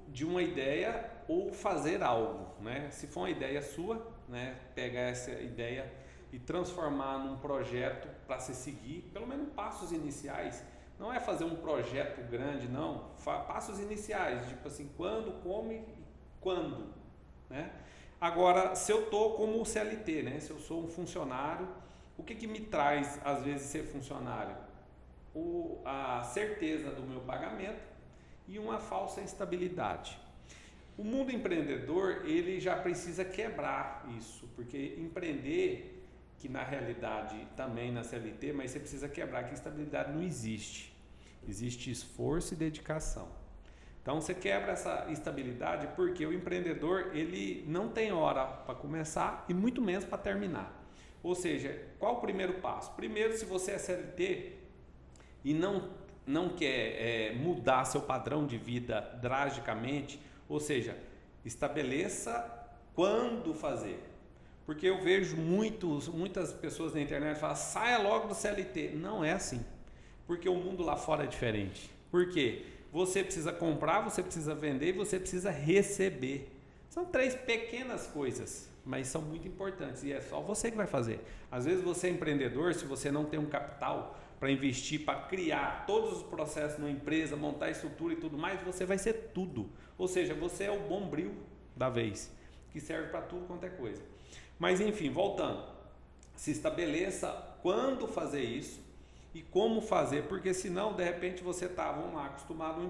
de uma ideia ou fazer algo, né? Se for uma ideia sua, né? Pegar essa ideia e transformar num projeto para se seguir, pelo menos passos iniciais. Não é fazer um projeto grande, não. Passos iniciais, tipo assim, quando, como e quando, né? Agora, se eu estou como CLT, né? Se eu sou um funcionário, o que me traz, às vezes, ser funcionário? A certeza do meu pagamento e uma falsa instabilidade. O mundo empreendedor, ele já precisa quebrar isso, porque empreender, que na realidade também na CLT, mas você precisa quebrar que estabilidade não existe. Existe esforço e dedicação. Então você quebra essa estabilidade porque o empreendedor ele não tem hora para começar e muito menos para terminar. Ou seja, qual o primeiro passo? Primeiro, se você é CLT e não quer mudar seu padrão de vida drasticamente, ou seja, estabeleça quando fazer. Porque eu vejo muitas pessoas na internet falam, saia logo do CLT. Não é assim. Porque o mundo lá fora é diferente. Por quê? Você precisa comprar, você precisa vender e você precisa receber. São 3 pequenas coisas, mas são muito importantes e é só você que vai fazer. Às vezes você é empreendedor, se você não tem um capital para investir, para criar todos os processos na empresa, montar estrutura e tudo mais, você vai ser tudo. Ou seja, você é o bombril da vez, que serve para tudo quanto é coisa. Mas enfim, voltando, se estabeleça quando fazer isso e como fazer, porque senão de repente você está, vamos lá, acostumado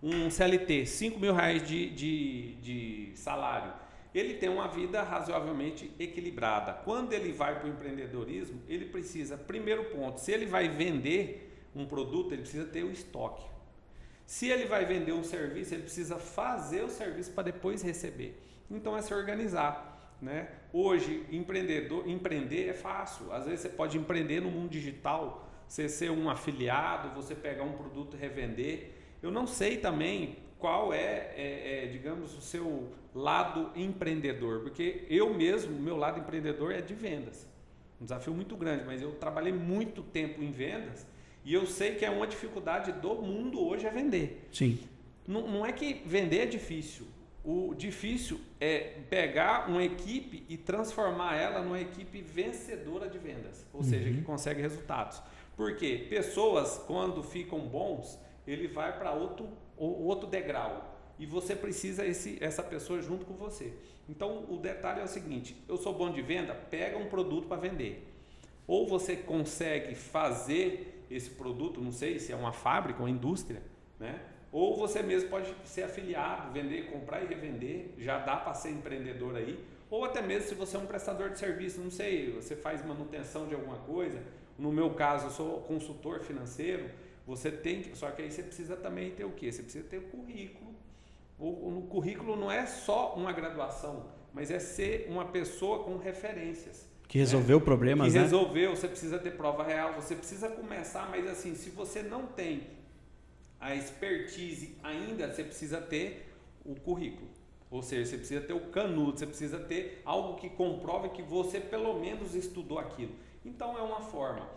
um CLT, 5 mil reais de salário, ele tem uma vida razoavelmente equilibrada. Quando ele vai para o empreendedorismo, ele precisa, primeiro ponto, se ele vai vender um produto, ele precisa ter o estoque. Se ele vai vender um serviço, ele precisa fazer o serviço para depois receber. Então é se organizar. Né? Hoje, empreender é fácil. Às vezes você pode empreender no mundo digital, você ser um afiliado, você pegar um produto e revender. Eu não sei também qual digamos, o seu lado empreendedor, porque eu mesmo, meu lado empreendedor é de vendas. Um desafio muito grande, mas eu trabalhei muito tempo em vendas e eu sei que é uma dificuldade do mundo hoje é vender. Sim. Não é que vender é difícil. O difícil é pegar uma equipe e transformar ela numa equipe vencedora de vendas, ou seja, que consegue resultados. Porque pessoas, quando ficam bons, ele vai para outro degrau e você precisa essa pessoa junto com você. Então, o detalhe é o seguinte, eu sou bom de venda, pega um produto para vender. Ou você consegue fazer esse produto, não sei se é uma fábrica, uma indústria, né? Ou você mesmo pode ser afiliado, vender, comprar e revender, já dá para ser empreendedor aí. Ou até mesmo se você é um prestador de serviço, não sei, você faz manutenção de alguma coisa. No meu caso, eu sou consultor financeiro, só que aí você precisa também ter o quê? Você precisa ter o currículo. O currículo não é só uma graduação, mas é ser uma pessoa com referências. Que resolveu problemas, né? Que resolveu, você precisa ter prova real, você precisa começar, mas assim, se você não tem a expertise ainda, você precisa ter o currículo. Ou seja, você precisa ter o canudo, você precisa ter algo que comprove que você pelo menos estudou aquilo. Então é uma forma.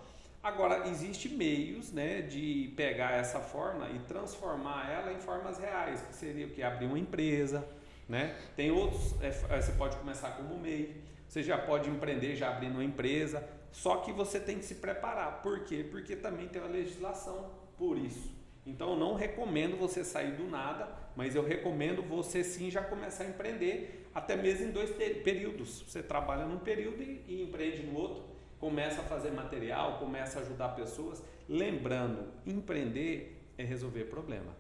Agora, existem meios, né, de pegar essa forma e transformar ela em formas reais, que seria o que? Abrir uma empresa, né? Tem outros, você pode começar como MEI, você já pode empreender, já abrindo uma empresa, só que você tem que se preparar. Por quê? Porque também tem uma legislação por isso. Então eu não recomendo você sair do nada, mas eu recomendo você sim já começar a empreender, até mesmo em 2 períodos. Você trabalha num período e empreende no outro, começa a fazer material, começa a ajudar pessoas. Lembrando, empreender é resolver problema.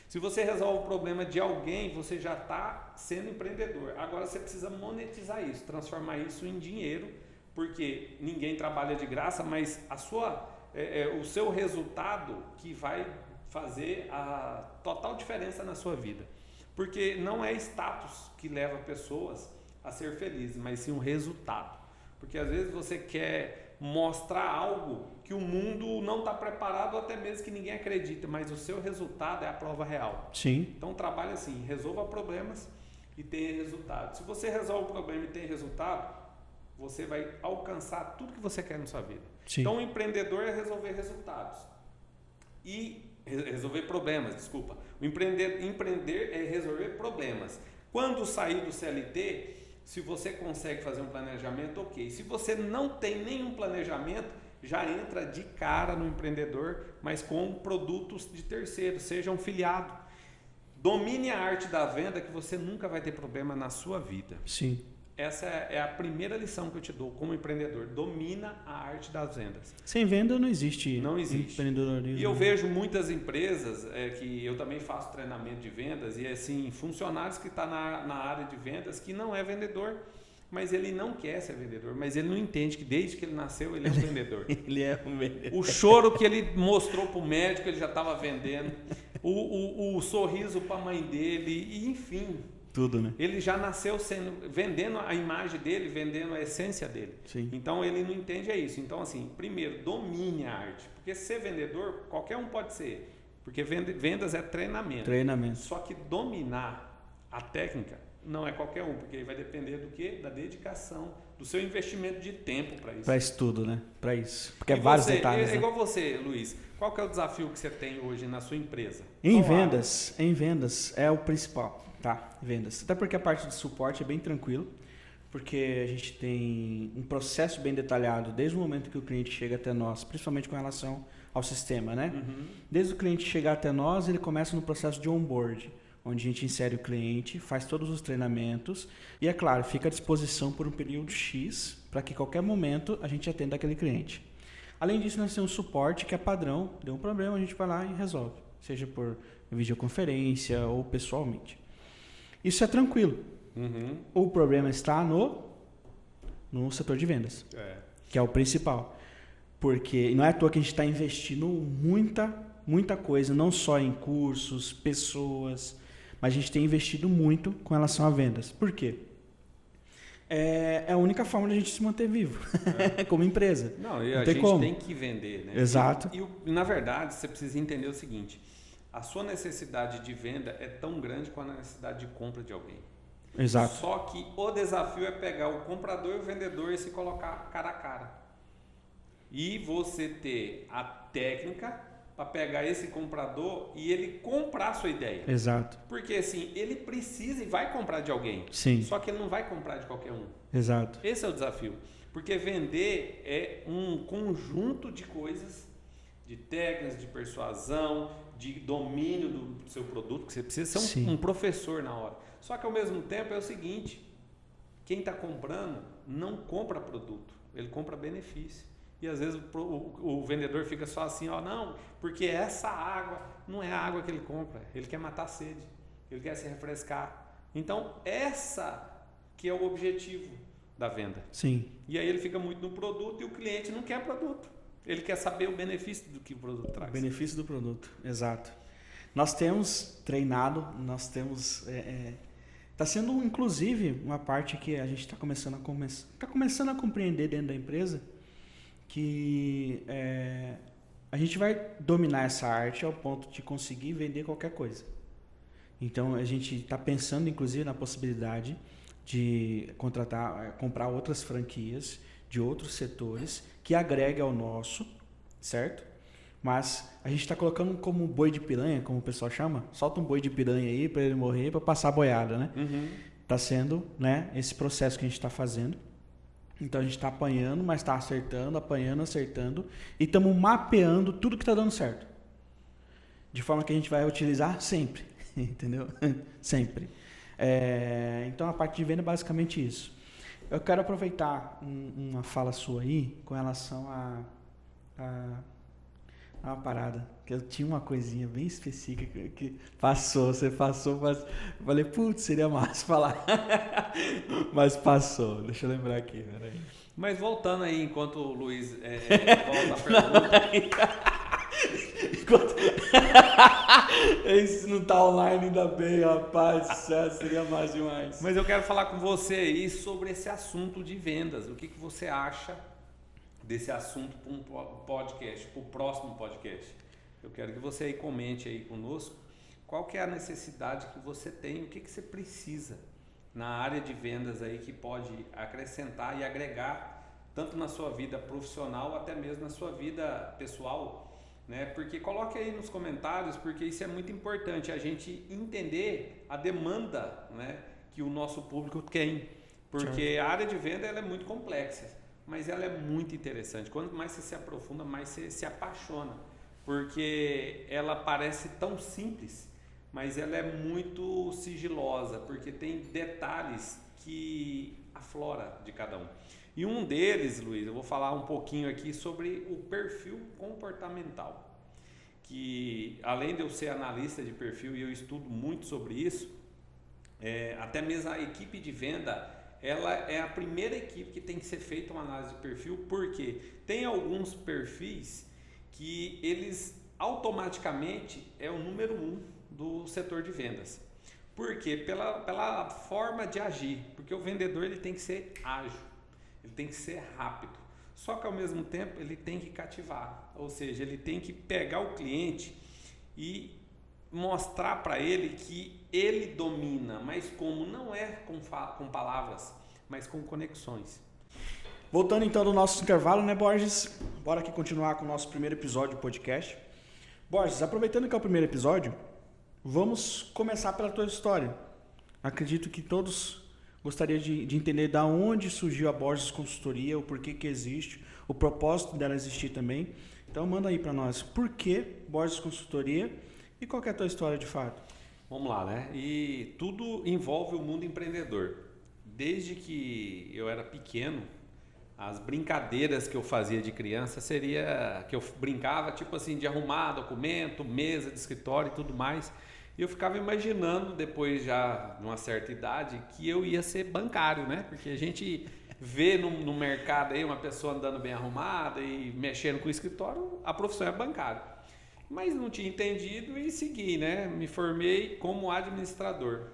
Se você resolve o problema de alguém, você já está sendo empreendedor. Agora você precisa monetizar isso, transformar isso em dinheiro, porque ninguém trabalha de graça, mas o seu resultado que vai fazer a total diferença na sua vida. Porque não é status que leva pessoas a ser felizes, mas sim um resultado. Porque às vezes você quer mostrar algo que o mundo não está preparado, ou até mesmo que ninguém acredita, mas o seu resultado é a prova real. Sim. Então trabalhe assim, resolva problemas e tenha resultado. Se você resolve o problema e tem resultado, você vai alcançar tudo que você quer na sua vida. Sim. Então o empreendedor é resolver resultados e resolver problemas, desculpa. O empreender é resolver problemas. Quando sair do CLT, se você consegue fazer um planejamento, ok. Se você não tem nenhum planejamento, já entra de cara no empreendedor, mas com produtos de terceiros, seja um filiado. Domine a arte da venda que você nunca vai ter problema na sua vida. Sim. Essa é a primeira lição que eu te dou como empreendedor. Domina a arte das vendas. Sem venda não existe. Não existe. Empreendedorismo. E eu vejo muitas empresas que eu também faço treinamento de vendas e assim, funcionários que estão na área de vendas que não é vendedor, mas ele não quer ser vendedor, mas ele não entende que desde que ele nasceu ele é um vendedor. Ele é um vendedor. O choro que ele mostrou para o médico, ele já estava vendendo. O sorriso para a mãe dele, e enfim... Tudo, né? Ele já nasceu vendendo a imagem dele, vendendo a essência dele. Sim. Então ele não entende isso. Então assim, primeiro, domine a arte. Porque ser vendedor, qualquer um pode ser. Porque vendas é treinamento. Treinamento. Só que dominar a técnica não é qualquer um, porque vai depender do quê? Da dedicação, do seu investimento de tempo para isso. Para isso tudo, né? Para isso. Porque é E vários você, detalhes. É igual você, Luiz. Qual que é o desafio que você tem hoje na sua empresa? Em vendas é o principal. Tá, vendas. Até porque a parte de suporte é bem tranquilo, porque a gente tem um processo bem detalhado desde o momento que o cliente chega até nós, principalmente com relação ao sistema, né? Uhum. Desde o cliente chegar até nós, ele começa no processo de onboard, onde a gente insere o cliente, faz todos os treinamentos e, é claro, fica à disposição por um período X para que, a qualquer momento, a gente atenda aquele cliente. Além disso, nós temos um suporte que é padrão, deu um problema, a gente vai lá e resolve, seja por videoconferência ou pessoalmente. Isso é tranquilo. Uhum. O problema está no setor de vendas, que é o principal. Porque não é à toa que a gente está investindo muita coisa, não só em cursos, pessoas, mas a gente tem investido muito com relação a vendas. Por quê? É a única forma de a gente se manter vivo, como empresa. Não, e não a tem gente como. tem que vender, né? Exato. E na verdade, você precisa entender o seguinte: a sua necessidade de venda é tão grande quanto a necessidade de compra de alguém. Exato. Só que o desafio é pegar o comprador e o vendedor e se colocar cara a cara. E você ter a técnica para pegar esse comprador e ele comprar a sua ideia. Exato. Porque assim, ele precisa e vai comprar de alguém. Sim. Só que ele não vai comprar de qualquer um. Exato. Esse é o desafio. Porque vender é um conjunto de coisas, de técnicas, de persuasão, de domínio do seu produto, que você precisa ser um professor na hora. Só que ao mesmo tempo é o seguinte, quem está comprando não compra produto, ele compra benefício. E às vezes o vendedor fica só assim, ó, não, porque essa água não é a água que ele compra, ele quer matar a sede, ele quer se refrescar. Então essa que é o objetivo da venda. Sim. E aí ele fica muito no produto e o cliente não quer produto. Ele quer saber o benefício do que o produto traz. O benefício do produto, exato. Nós temos treinado, nós temos... Está sendo, inclusive, uma parte que a gente está começando a compreender dentro da empresa, que a gente vai dominar essa arte ao ponto de conseguir vender qualquer coisa. Então, a gente está pensando, inclusive, na possibilidade de comprar outras franquias de outros setores que agregue ao nosso, certo? Mas a gente está colocando como boi de piranha, como o pessoal chama. Solta um boi de piranha aí para ele morrer, para passar a boiada, né? Tá sendo, né, esse processo que a gente está fazendo. Então a gente está apanhando, mas está acertando, apanhando, acertando. E estamos mapeando tudo que está dando certo. De forma que a gente vai utilizar sempre. Entendeu? Sempre. Então a parte de venda é basicamente isso. Eu quero aproveitar uma fala sua aí com relação a uma parada. Que eu tinha uma coisinha bem específica que você passou, mas eu falei, putz, seria massa falar. Mas passou. Deixa eu lembrar aqui, peraí. Mas voltando aí, enquanto o Luiz volta a pergunta. Esse não tá online ainda bem, rapaz. Seria mais demais. Mas eu quero falar com você aí sobre esse assunto de vendas. O que você acha desse assunto para um podcast, para o próximo podcast? Eu quero que você aí comente aí conosco qual que é a necessidade que você tem, o que você precisa na área de vendas aí que pode acrescentar e agregar tanto na sua vida profissional até mesmo na sua vida pessoal, né? Porque coloque aí nos comentários, porque isso é muito importante, a gente entender a demanda, né, que o nosso público tem, porque a área de venda ela é muito complexa, mas ela é muito interessante. Quanto mais você se aprofunda, mais você se apaixona, porque ela parece tão simples, mas ela é muito sigilosa, porque tem detalhes que aflora de cada um. E um deles, Luiz, eu vou falar um pouquinho aqui sobre o perfil comportamental, que além de eu ser analista de perfil e eu estudo muito sobre isso, até mesmo a equipe de venda, ela é a primeira equipe que tem que ser feita uma análise de perfil, porque tem alguns perfis que eles automaticamente é o número 1 do setor de vendas. Por quê? Pela forma de agir, porque o vendedor ele tem que ser ágil, ele tem que ser rápido, só que ao mesmo tempo ele tem que cativar, ou seja, ele tem que pegar o cliente e mostrar para ele que ele domina, mas como não é com palavras, mas com conexões. Voltando então do nosso intervalo, né, Borges? Bora aqui continuar com o nosso primeiro episódio do podcast. Borges, aproveitando que é o primeiro episódio, vamos começar pela tua história. Acredito que todos gostariam de entender da onde surgiu a Borges Consultoria, o porquê que existe, o propósito dela existir também. Então manda aí para nós, por que Borges Consultoria e qual que é a tua história de fato? Vamos lá, né? E tudo envolve o mundo empreendedor. Desde que eu era pequeno, as brincadeiras que eu fazia de criança seria que eu brincava tipo assim de arrumar documento, mesa de escritório e tudo mais. E eu ficava imaginando depois já de uma certa idade que eu ia ser bancário, né? Porque a gente vê no mercado aí uma pessoa andando bem arrumada e mexendo com o escritório, a profissão é bancário. Mas não tinha entendido e segui, né? Me formei como administrador.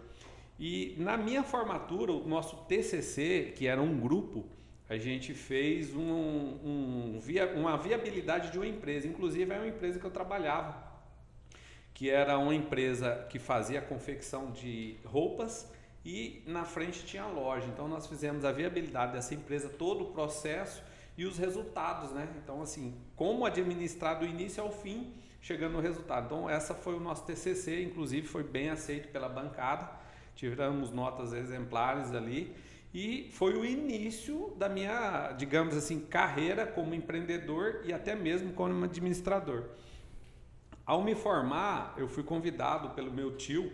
E na minha formatura, o nosso TCC, que era um grupo, a gente fez uma viabilidade de uma empresa. Inclusive, é uma empresa que eu trabalhava, que era uma empresa que fazia confecção de roupas e na frente tinha a loja. Então, nós fizemos a viabilidade dessa empresa, todo o processo e os resultados, né? Então, assim, como administrar do início ao fim, chegando no resultado. Então, essa foi o nosso TCC, inclusive foi bem aceito pela bancada, tivemos notas exemplares ali e foi o início da minha, digamos assim, carreira como empreendedor e até mesmo como administrador. Ao me formar, eu fui convidado pelo meu tio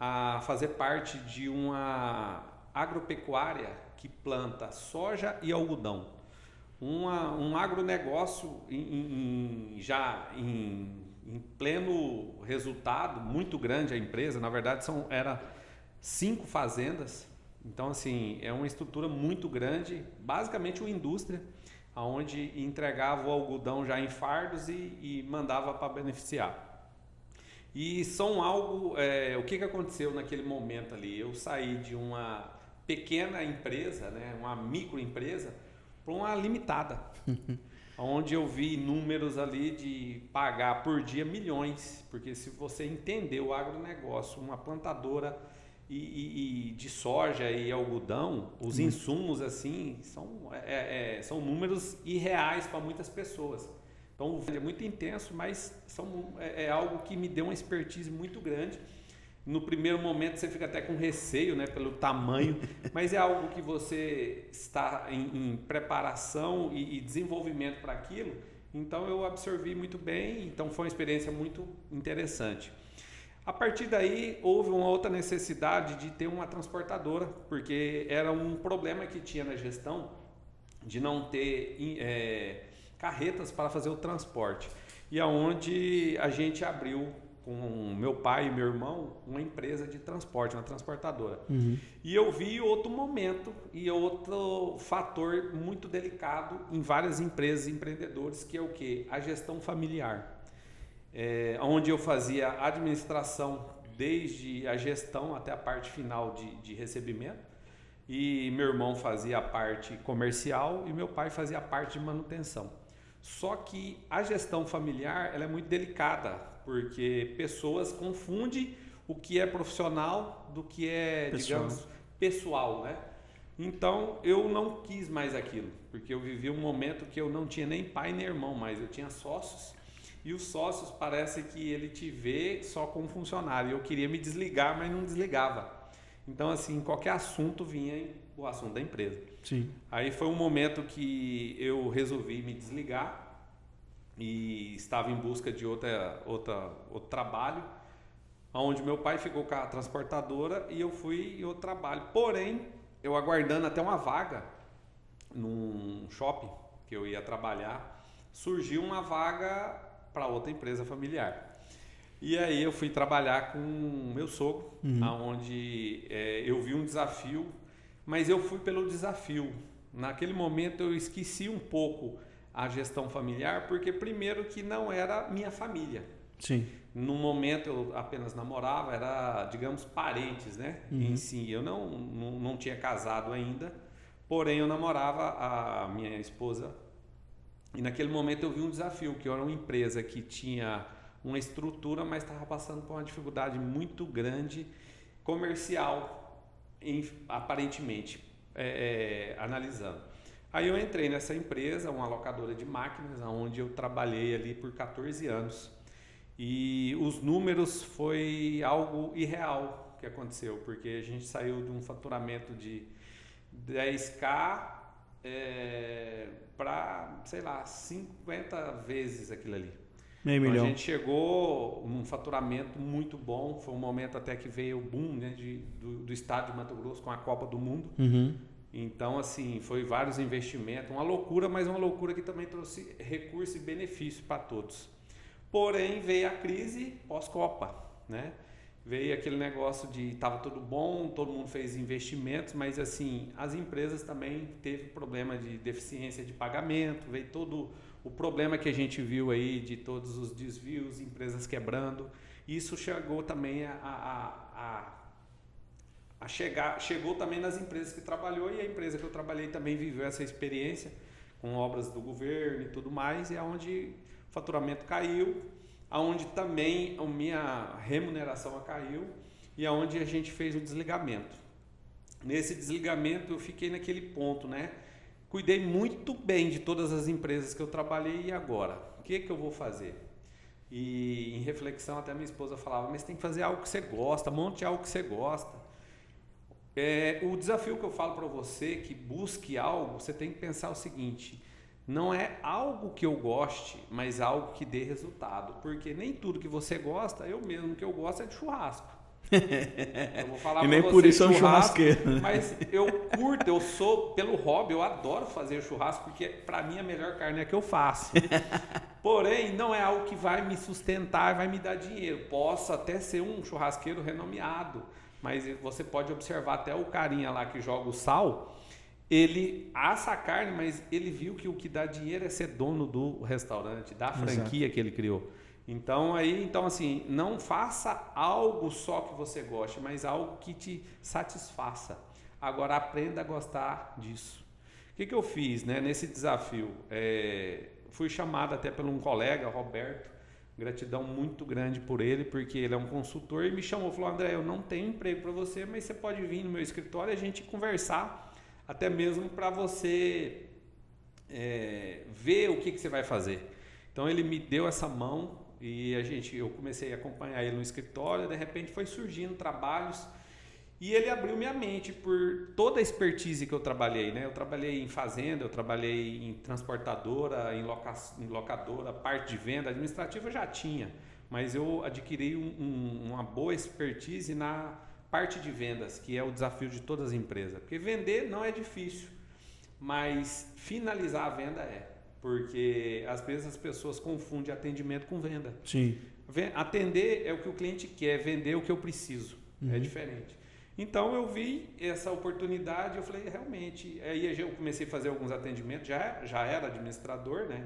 a fazer parte de uma agropecuária que planta soja e algodão. Um agronegócio já em pleno resultado, muito grande a empresa, na verdade era 5 fazendas, então assim, é uma estrutura muito grande, basicamente uma indústria, onde entregava o algodão já em fardos e mandava para beneficiar. E são algo, o que aconteceu naquele momento ali? Eu saí de uma pequena empresa, né, uma microempresa, para uma limitada, onde eu vi números ali de pagar por dia milhões, porque se você entender o agronegócio, uma plantadora e de soja e algodão, os insumos assim são números irreais para muitas pessoas. Então é muito intenso, mas é algo que me deu uma expertise muito grande. No primeiro momento você fica até com receio, né, pelo tamanho, mas é algo que você está em preparação e desenvolvimento para aquilo. Então eu absorvi muito bem, então foi uma experiência muito interessante. A partir daí houve uma outra necessidade de ter uma transportadora, porque era um problema que tinha na gestão de não ter carretas para fazer o transporte. E aonde a gente abriu com meu pai e meu irmão uma empresa de transporte, uma transportadora. Uhum. E eu vi outro momento e outro fator muito delicado em várias empresas e empreendedores, que é o quê? A gestão familiar. Onde eu fazia administração desde a gestão até a parte final de recebimento, e meu irmão fazia a parte comercial e meu pai fazia a parte de manutenção. Só que a gestão familiar ela é muito delicada, porque pessoas confundem o que é profissional do que é, digamos, pessoal, né? Então eu não quis mais aquilo, porque eu vivi um momento que eu não tinha nem pai nem irmão mais, eu tinha sócios. E os sócios parece que ele te vê só como funcionário. Eu queria me desligar, mas não desligava. Então, assim, qualquer assunto vinha o assunto da empresa. Sim. Aí foi um momento que eu resolvi me desligar e estava em busca de outro trabalho, onde meu pai ficou com a transportadora e eu fui em outro trabalho. Porém, eu aguardando até uma vaga num shopping que eu ia trabalhar, surgiu uma vaga para outra empresa familiar. E aí eu fui trabalhar com meu sogro, onde eu vi um desafio, mas eu fui pelo desafio. Naquele momento eu esqueci um pouco a gestão familiar, porque primeiro que não era minha família. Sim. No momento eu apenas namorava, era, digamos, parentes, né? Em si, eu não tinha casado ainda, porém eu namorava a minha esposa. E naquele momento eu vi um desafio, que era uma empresa que tinha uma estrutura, mas estava passando por uma dificuldade muito grande comercial, aparentemente, analisando. Aí eu entrei nessa empresa, uma locadora de máquinas, onde eu trabalhei ali por 14 anos. E os números foi algo irreal que aconteceu, porque a gente saiu de um faturamento de 10K para, sei lá, 50 vezes aquilo ali. Meio milhão. A gente chegou num faturamento muito bom, foi um momento até que veio o boom, né, do estado de Mato Grosso com a Copa do Mundo. Então, assim, foi vários investimentos, uma loucura, mas uma loucura que também trouxe recurso e benefício para todos. Porém, veio a crise pós-Copa, né? Veio aquele negócio de estava tudo bom, todo mundo fez investimentos, mas assim, as empresas também teve problema de deficiência de pagamento, veio todo o problema que a gente viu aí de todos os desvios, empresas quebrando. Isso chegou também chegou também nas empresas que trabalhou, e a empresa que eu trabalhei também viveu essa experiência com obras do governo e tudo mais, e aonde o faturamento caiu, aonde também a minha remuneração caiu e aonde a gente fez o desligamento. Nesse desligamento eu fiquei naquele ponto, né? Cuidei muito bem de todas as empresas que eu trabalhei, e agora? O que eu vou fazer? E em reflexão até minha esposa falava, mas tem que fazer algo que você gosta, monte algo que você gosta. O desafio que eu falo para você, que busque algo, você tem que pensar o seguinte: não é algo que eu goste, mas algo que dê resultado. Porque nem tudo que você gosta, eu mesmo que eu gosto é de churrasco. Eu vou falar e nem por isso é um churrasqueiro. Mas eu curto, eu sou pelo hobby, eu adoro fazer churrasco, porque para mim a melhor carne é que eu faço. Porém, não é algo que vai me sustentar, vai me dar dinheiro. Posso até ser um churrasqueiro renomeado, mas você pode observar até o carinha lá que joga o sal. Ele assa a carne, mas ele viu que o que dá dinheiro é ser dono do restaurante, da franquia Exato. Que ele criou. Então, assim, não faça algo só que você goste, mas algo que te satisfaça. Agora, aprenda a gostar disso. O que eu fiz, né, nesse desafio? Fui chamado até por um colega, Roberto, gratidão muito grande por ele, porque ele é um consultor, e me chamou, falou: André, eu não tenho emprego para você, mas você pode vir no meu escritório e a gente conversar, até mesmo para você ver o que você vai fazer. Então ele me deu essa mão e eu comecei a acompanhar ele no escritório, de repente foi surgindo trabalhos e ele abriu minha mente por toda a expertise que eu trabalhei, né? Eu trabalhei em fazenda, eu trabalhei em transportadora, em locadora, parte de venda, administrativa eu já tinha, mas eu adquiri uma boa expertise na parte de vendas, que é o desafio de todas as empresas. Porque vender não é difícil, mas finalizar a venda é. Porque às vezes as pessoas confundem atendimento com venda. Sim. Atender é o que o cliente quer, vender é o que eu preciso. É diferente. Então eu vi essa oportunidade, eu falei, realmente. Aí eu comecei a fazer alguns atendimentos, já era administrador, né?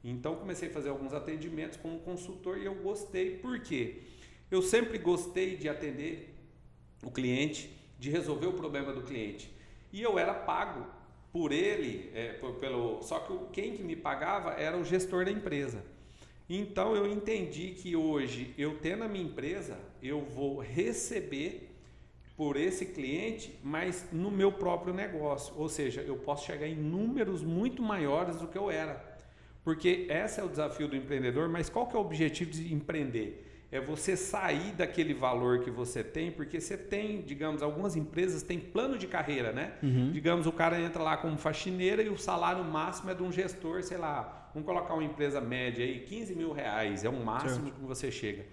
Então comecei a fazer alguns atendimentos como consultor e eu gostei. Por quê? Eu sempre gostei de atender o cliente, de resolver o problema do cliente. E eu era pago por ele, só que quem que me pagava era o gestor da empresa. Então eu entendi que hoje, eu tendo a minha empresa, eu vou receber por esse cliente, mas no meu próprio negócio. Ou seja, eu posso chegar em números muito maiores do que eu era. Porque esse é o desafio do empreendedor, mas qual que é o objetivo de empreender? É você sair daquele valor que você tem, porque você tem, digamos, algumas empresas têm plano de carreira, né? Digamos, o cara entra lá como faxineira e o salário máximo é de um gestor, sei lá, vamos colocar uma empresa média aí, R$15.000, é o máximo que você chega,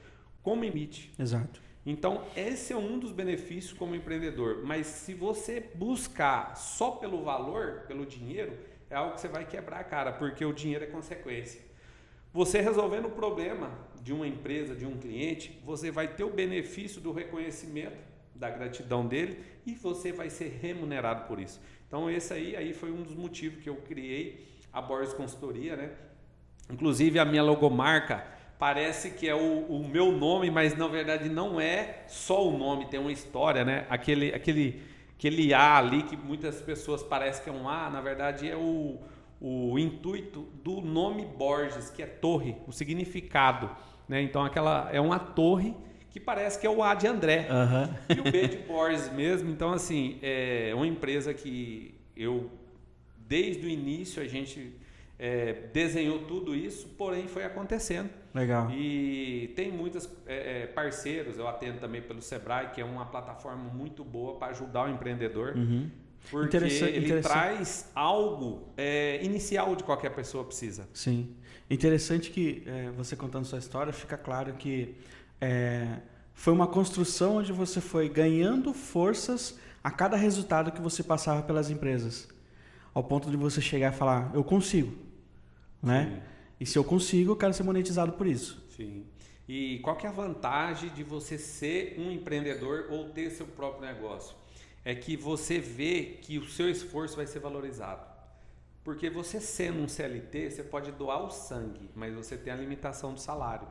como limite. Exato. Então, esse é um dos benefícios como empreendedor, mas se você buscar só pelo valor, pelo dinheiro, é algo que você vai quebrar a cara, porque o dinheiro é consequência. Você resolvendo o problema de uma empresa, de um cliente, você vai ter o benefício do reconhecimento, da gratidão dele e você vai ser remunerado por isso. Então esse aí foi um dos motivos que eu criei a Borges Consultoria, né? Inclusive a minha logomarca parece que é o meu nome, mas na verdade não é só o nome, tem uma história, né? Aquele A ali que muitas pessoas parecem que é um A, na verdade é o intuito do nome Borges, que é torre, o significado, né? Então aquela é uma torre que parece que é o A de André e o B de Borges mesmo. Então assim, é uma empresa que desde o início a gente desenhou tudo isso, porém foi acontecendo. Legal. E tem muitos parceiros, eu atendo também pelo Sebrae, que é uma plataforma muito boa para ajudar o empreendedor. Porque ele traz algo inicial de qualquer pessoa precisa. Sim. Interessante que você contando sua história, fica claro que foi uma construção onde você foi ganhando forças a cada resultado que você passava pelas empresas. Ao ponto de você chegar e falar, eu consigo. Né? E se eu consigo, eu quero ser monetizado por isso. Sim. E qual que é a vantagem de você ser um empreendedor ou ter seu próprio negócio? É que você vê que o seu esforço vai ser valorizado. Porque você sendo um CLT, você pode doar o sangue, mas você tem a limitação do salário.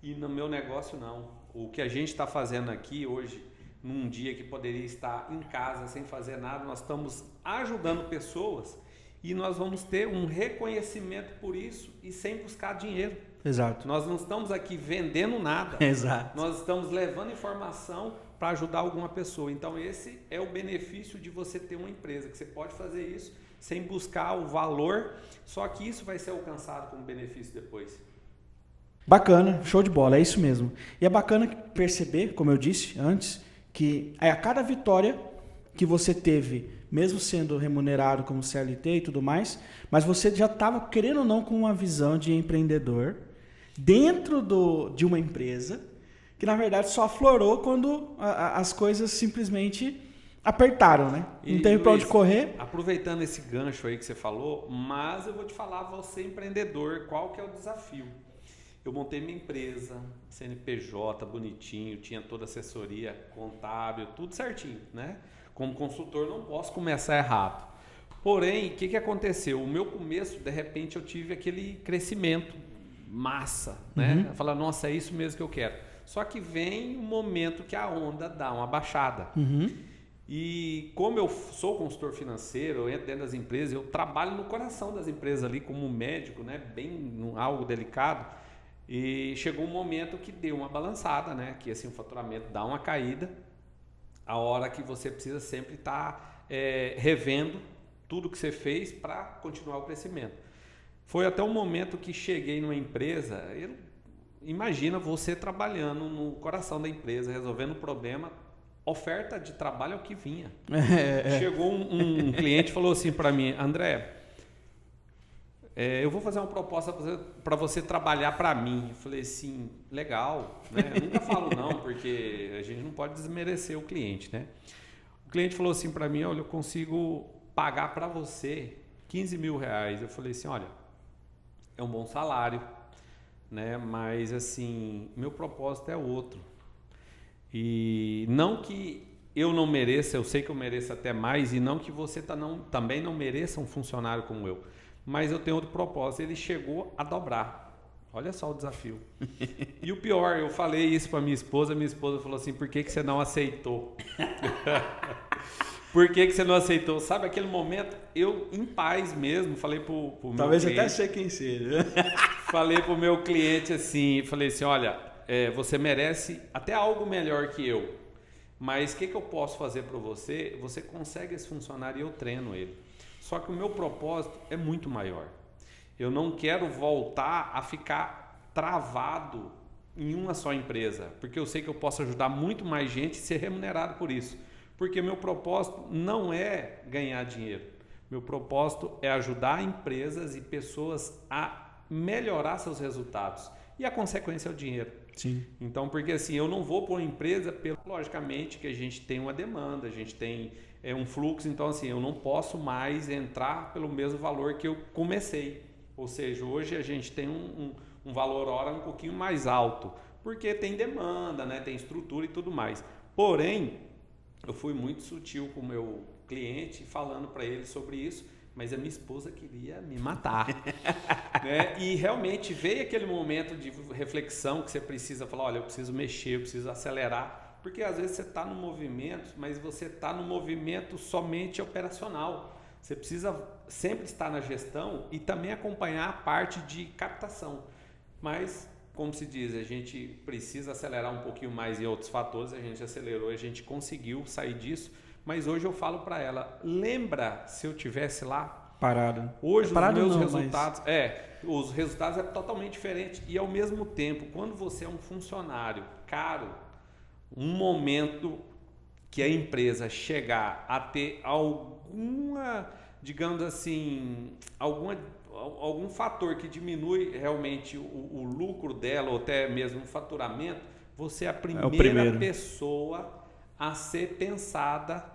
E no meu negócio não. O que a gente está fazendo aqui hoje, num dia que poderia estar em casa sem fazer nada, nós estamos ajudando pessoas e nós vamos ter um reconhecimento por isso e sem buscar dinheiro. Exato. Nós não estamos aqui vendendo nada. Exato. Nós estamos levando informação para ajudar alguma pessoa. Então esse é o benefício de você ter uma empresa, que você pode fazer isso sem buscar o valor, só que isso vai ser alcançado como benefício depois. Bacana, show de bola, é isso mesmo. E é bacana perceber, como eu disse antes, que a cada vitória que você teve, mesmo sendo remunerado como CLT e tudo mais, mas você já estava, querendo ou não, com uma visão de empreendedor dentro de uma empresa, que na verdade só aflorou quando as coisas simplesmente apertaram, né? Não teve para onde correr. Aproveitando esse gancho aí que você falou, mas eu vou te falar, você empreendedor, qual que é o desafio? Eu montei minha empresa, CNPJ, bonitinho, tinha toda a assessoria contábil, tudo certinho, né? Como consultor não posso começar errado. Porém, o que aconteceu? O meu começo, de repente, eu tive aquele crescimento massa, né? Eu falei, nossa, é isso mesmo que eu quero. Só que vem um momento que a onda dá uma baixada. E como eu sou consultor financeiro, eu entro dentro das empresas, eu trabalho no coração das empresas ali como médico, né? Bem algo delicado. E chegou um momento que deu uma balançada, né? Que assim, o faturamento dá uma caída. A hora que você precisa sempre estar revendo tudo que você fez para continuar o crescimento. Foi até o momento que cheguei numa empresa, imagina você trabalhando no coração da empresa, resolvendo o problema, oferta de trabalho é o que vinha. Chegou um cliente e falou assim para mim, André, eu vou fazer uma proposta para você trabalhar para mim. Eu falei assim, legal, né? Eu nunca falo não, porque a gente não pode desmerecer o cliente, né? O cliente falou assim para mim, olha, eu consigo pagar para você 15 mil reais. Eu falei assim, olha, é um bom salário, né? Mas assim, meu propósito é outro. E não que eu não mereça, eu sei que eu mereço até mais, e não que você também não mereça um funcionário como eu. Mas eu tenho outro propósito. Ele chegou a dobrar. Olha só o desafio. E o pior, eu falei isso para minha esposa falou assim, por que você não aceitou? Por que você não aceitou? Sabe, aquele momento, eu em paz mesmo, falei pro meu cliente. Talvez até sei quem seja. Falei pro meu cliente assim, falei assim, olha, você merece até algo melhor que eu. Mas o que eu posso fazer para você? Você consegue esse funcionário e eu treino ele. Só que o meu propósito é muito maior. Eu não quero voltar a ficar travado em uma só empresa, porque eu sei que eu posso ajudar muito mais gente e ser remunerado por isso. Porque meu propósito não é ganhar dinheiro. Meu propósito é ajudar empresas e pessoas a melhorar seus resultados. E a consequência é o dinheiro. Sim. Então, porque assim, eu não vou para uma empresa, logicamente que a gente tem uma demanda, a gente tem um fluxo, então assim, eu não posso mais entrar pelo mesmo valor que eu comecei. Ou seja, hoje a gente tem um valor hora um pouquinho mais alto, porque tem demanda, né? Tem estrutura e tudo mais. Porém, eu fui muito sutil com o meu cliente, falando para ele sobre isso, mas a minha esposa queria me matar. Né? E realmente veio aquele momento de reflexão que você precisa falar, olha, eu preciso mexer, eu preciso acelerar, porque às vezes você está no movimento, mas você está no movimento somente operacional. Você precisa sempre estar na gestão e também acompanhar a parte de captação. Mas, como se diz, a gente precisa acelerar um pouquinho mais em outros fatores, a gente acelerou, a gente conseguiu sair disso. Mas hoje eu falo para ela, lembra se eu tivesse lá? Parado. Hoje parado os meus não, resultados... os resultados é totalmente diferente. E ao mesmo tempo, quando você é um funcionário caro, um momento que a empresa chegar a ter alguma, digamos assim, algum fator que diminui realmente o lucro dela, ou até mesmo o faturamento, você é a primeira pessoa a ser pensada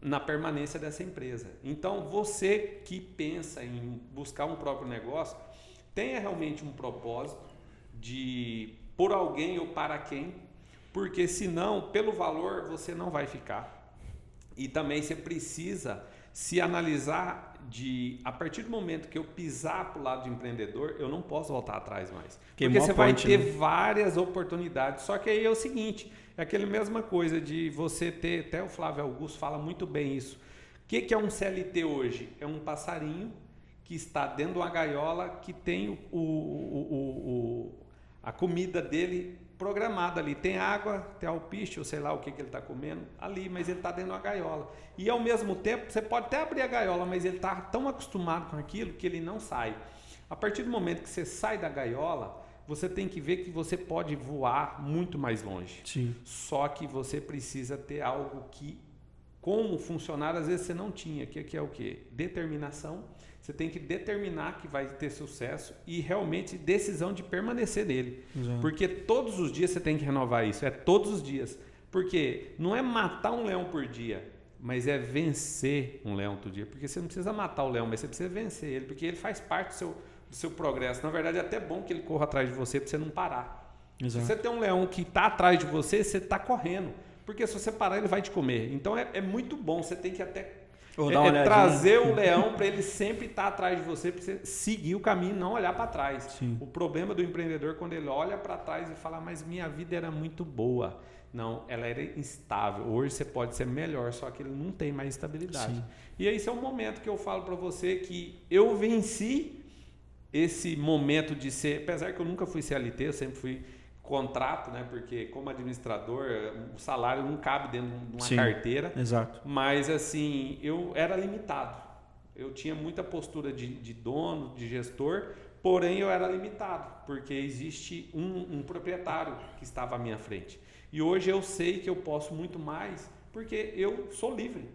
na permanência dessa empresa. Então, você que pensa em buscar um próprio negócio, tenha realmente um propósito de por alguém ou para quem, porque senão, pelo valor, você não vai ficar. E também você precisa se analisar a partir do momento que eu pisar para o lado do empreendedor, eu não posso voltar atrás mais. Porque você vai ter várias oportunidades. Só que aí é o seguinte, é aquela mesma coisa de você ter, até o Flávio Augusto fala muito bem isso. O que é um CLT hoje? É um passarinho que está dentro de uma gaiola que tem a comida dele programada ali. Tem água, tem alpiste, ou sei lá o que ele está comendo ali, mas ele está dentro de uma gaiola. E ao mesmo tempo, você pode até abrir a gaiola, mas ele está tão acostumado com aquilo que ele não sai. A partir do momento que você sai da gaiola, você tem que ver que você pode voar muito mais longe. Sim. Só que você precisa ter algo que, como funcionário, às vezes você não tinha. Que é o quê? Determinação. Você tem que determinar que vai ter sucesso e realmente decisão de permanecer nele. Exato. Porque todos os dias você tem que renovar isso. É todos os dias. Porque não é matar um leão por dia, mas é vencer um leão todo dia. Porque você não precisa matar o leão, mas você precisa vencer ele, porque ele faz parte do seu progresso. Na verdade, é até bom que ele corra atrás de você para você não parar. Exato. Se você tem um leão que está atrás de você, você está correndo. Porque se você parar, ele vai te comer. Então é muito bom. Você tem que até trazer o leão para ele sempre estar atrás de você, para você seguir o caminho e não olhar para trás. Sim. O problema do empreendedor é quando ele olha para trás e fala, mas minha vida era muito boa. Não, ela era instável. Hoje você pode ser melhor, só que ele não tem mais estabilidade. Sim. E esse é um momento que eu falo para você que eu venci esse momento de ser, apesar que eu nunca fui CLT, eu sempre fui contrato, né? Porque como administrador, o salário não cabe dentro de uma carteira. Exato. Mas assim, eu era limitado. Eu tinha muita postura de dono, de gestor, porém eu era limitado, porque existe um proprietário que estava à minha frente. E hoje eu sei que eu posso muito mais, porque eu sou livre.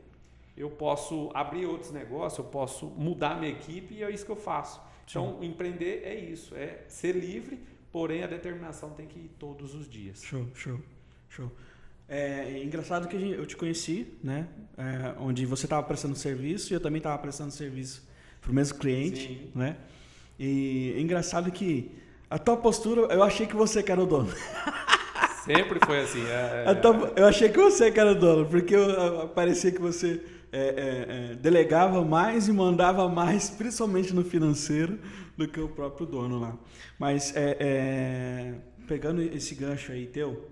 Eu posso abrir outros negócios, eu posso mudar minha equipe e é isso que eu faço. Então, empreender é isso, é ser livre, porém a determinação tem que ir todos os dias. Show. É engraçado que eu te conheci, né? Onde você estava prestando serviço e eu também estava prestando serviço para o mesmo cliente. Sim. Né? E é engraçado que a tua postura, eu achei que você que era o dono. Sempre foi assim. Eu achei que você que era o dono, porque parecia que você delegava mais e mandava mais, principalmente no financeiro, do que o próprio dono lá. Mas pegando esse gancho aí teu,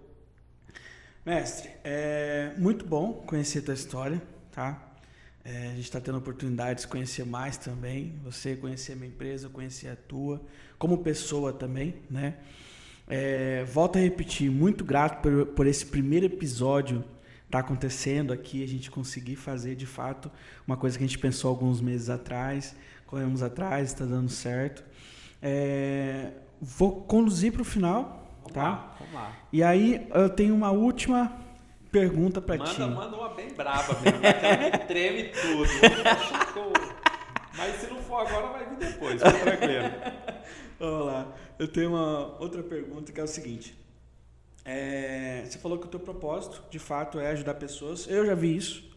mestre, é muito bom conhecer a tua história, tá? A gente está tendo a oportunidade de se conhecer mais também, você conhecer a minha empresa, eu conhecer a tua, como pessoa também, né? Volto a repetir, muito grato por esse primeiro episódio tá acontecendo aqui, a gente conseguir fazer de fato uma coisa que a gente pensou alguns meses atrás, corremos atrás, está dando certo. Vou conduzir para o final, tá? Vamos lá. E aí eu tenho uma última pergunta para ti. Manda uma bem brava mesmo, aquela me treme tudo. Mas se não for agora, vai vir depois, fica tranquilo. Vamos lá. Eu tenho uma outra pergunta que é o seguinte. Você falou que o teu propósito, de fato, é ajudar pessoas. Eu já vi isso.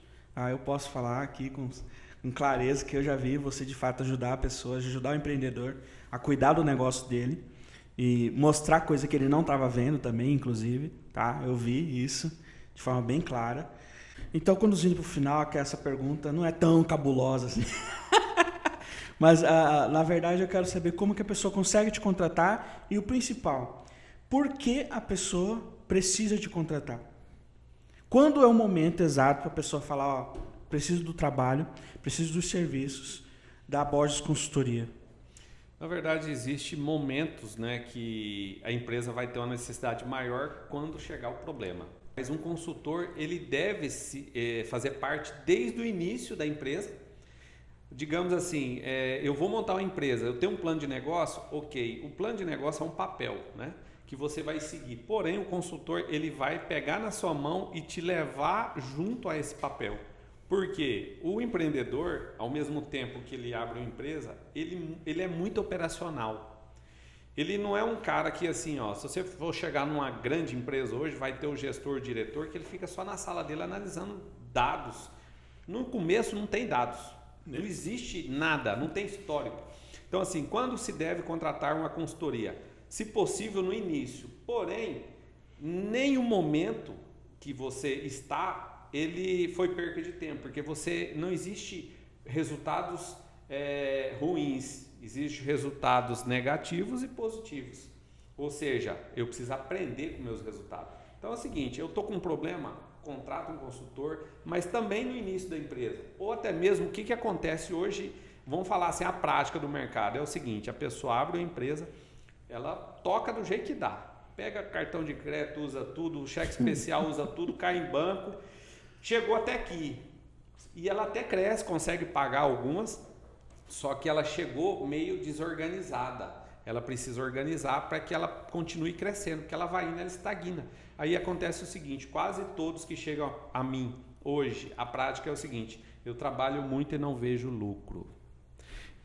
Eu posso falar aqui com clareza que eu já vi você, de fato, ajudar pessoas, ajudar o empreendedor a cuidar do negócio dele e mostrar coisa que ele não estava vendo também, inclusive. Tá? Eu vi isso de forma bem clara. Então, conduzindo para o final, que essa pergunta não é tão cabulosa assim. Mas, na verdade, eu quero saber como que a pessoa consegue te contratar e o principal, por que a pessoa precisa te contratar? Quando é o momento exato para a pessoa falar, preciso do trabalho, preciso dos serviços da Borges Consultoria? Na verdade, existem momentos, né, que a empresa vai ter uma necessidade maior quando chegar o problema. Mas um consultor, ele deve fazer parte desde o início da empresa. Digamos assim, eu vou montar uma empresa, eu tenho um plano de negócio, ok, o plano de negócio é um papel, né, que você vai seguir, porém o consultor ele vai pegar na sua mão e te levar junto a esse papel, porque o empreendedor, ao mesmo tempo que ele abre uma empresa, ele é muito operacional, ele não é um cara que assim, se você for chegar numa grande empresa hoje, vai ter o gestor, o diretor, que ele fica só na sala dele analisando dados, no começo não tem dados, não existe nada, não tem histórico. Então, assim, quando se deve contratar uma consultoria? Se possível, no início. Porém, nenhum momento que você está, ele foi perca de tempo, porque não existe resultados ruins, existem resultados negativos e positivos. Ou seja, eu preciso aprender com meus resultados. Então é o seguinte, eu estou com um problema, contrato um consultor, mas também no início da empresa, ou até mesmo o que acontece hoje, vamos falar assim, a prática do mercado é o seguinte, a pessoa abre uma empresa, ela toca do jeito que dá, pega cartão de crédito, usa tudo, cheque especial, usa tudo, cai em banco, chegou até aqui, e ela até cresce, consegue pagar algumas, só que ela chegou meio desorganizada, ela precisa organizar para que ela continue crescendo, porque ela vai indo, ela estagna. Aí acontece o seguinte, quase todos que chegam a mim hoje, a prática é o seguinte, eu trabalho muito e não vejo lucro.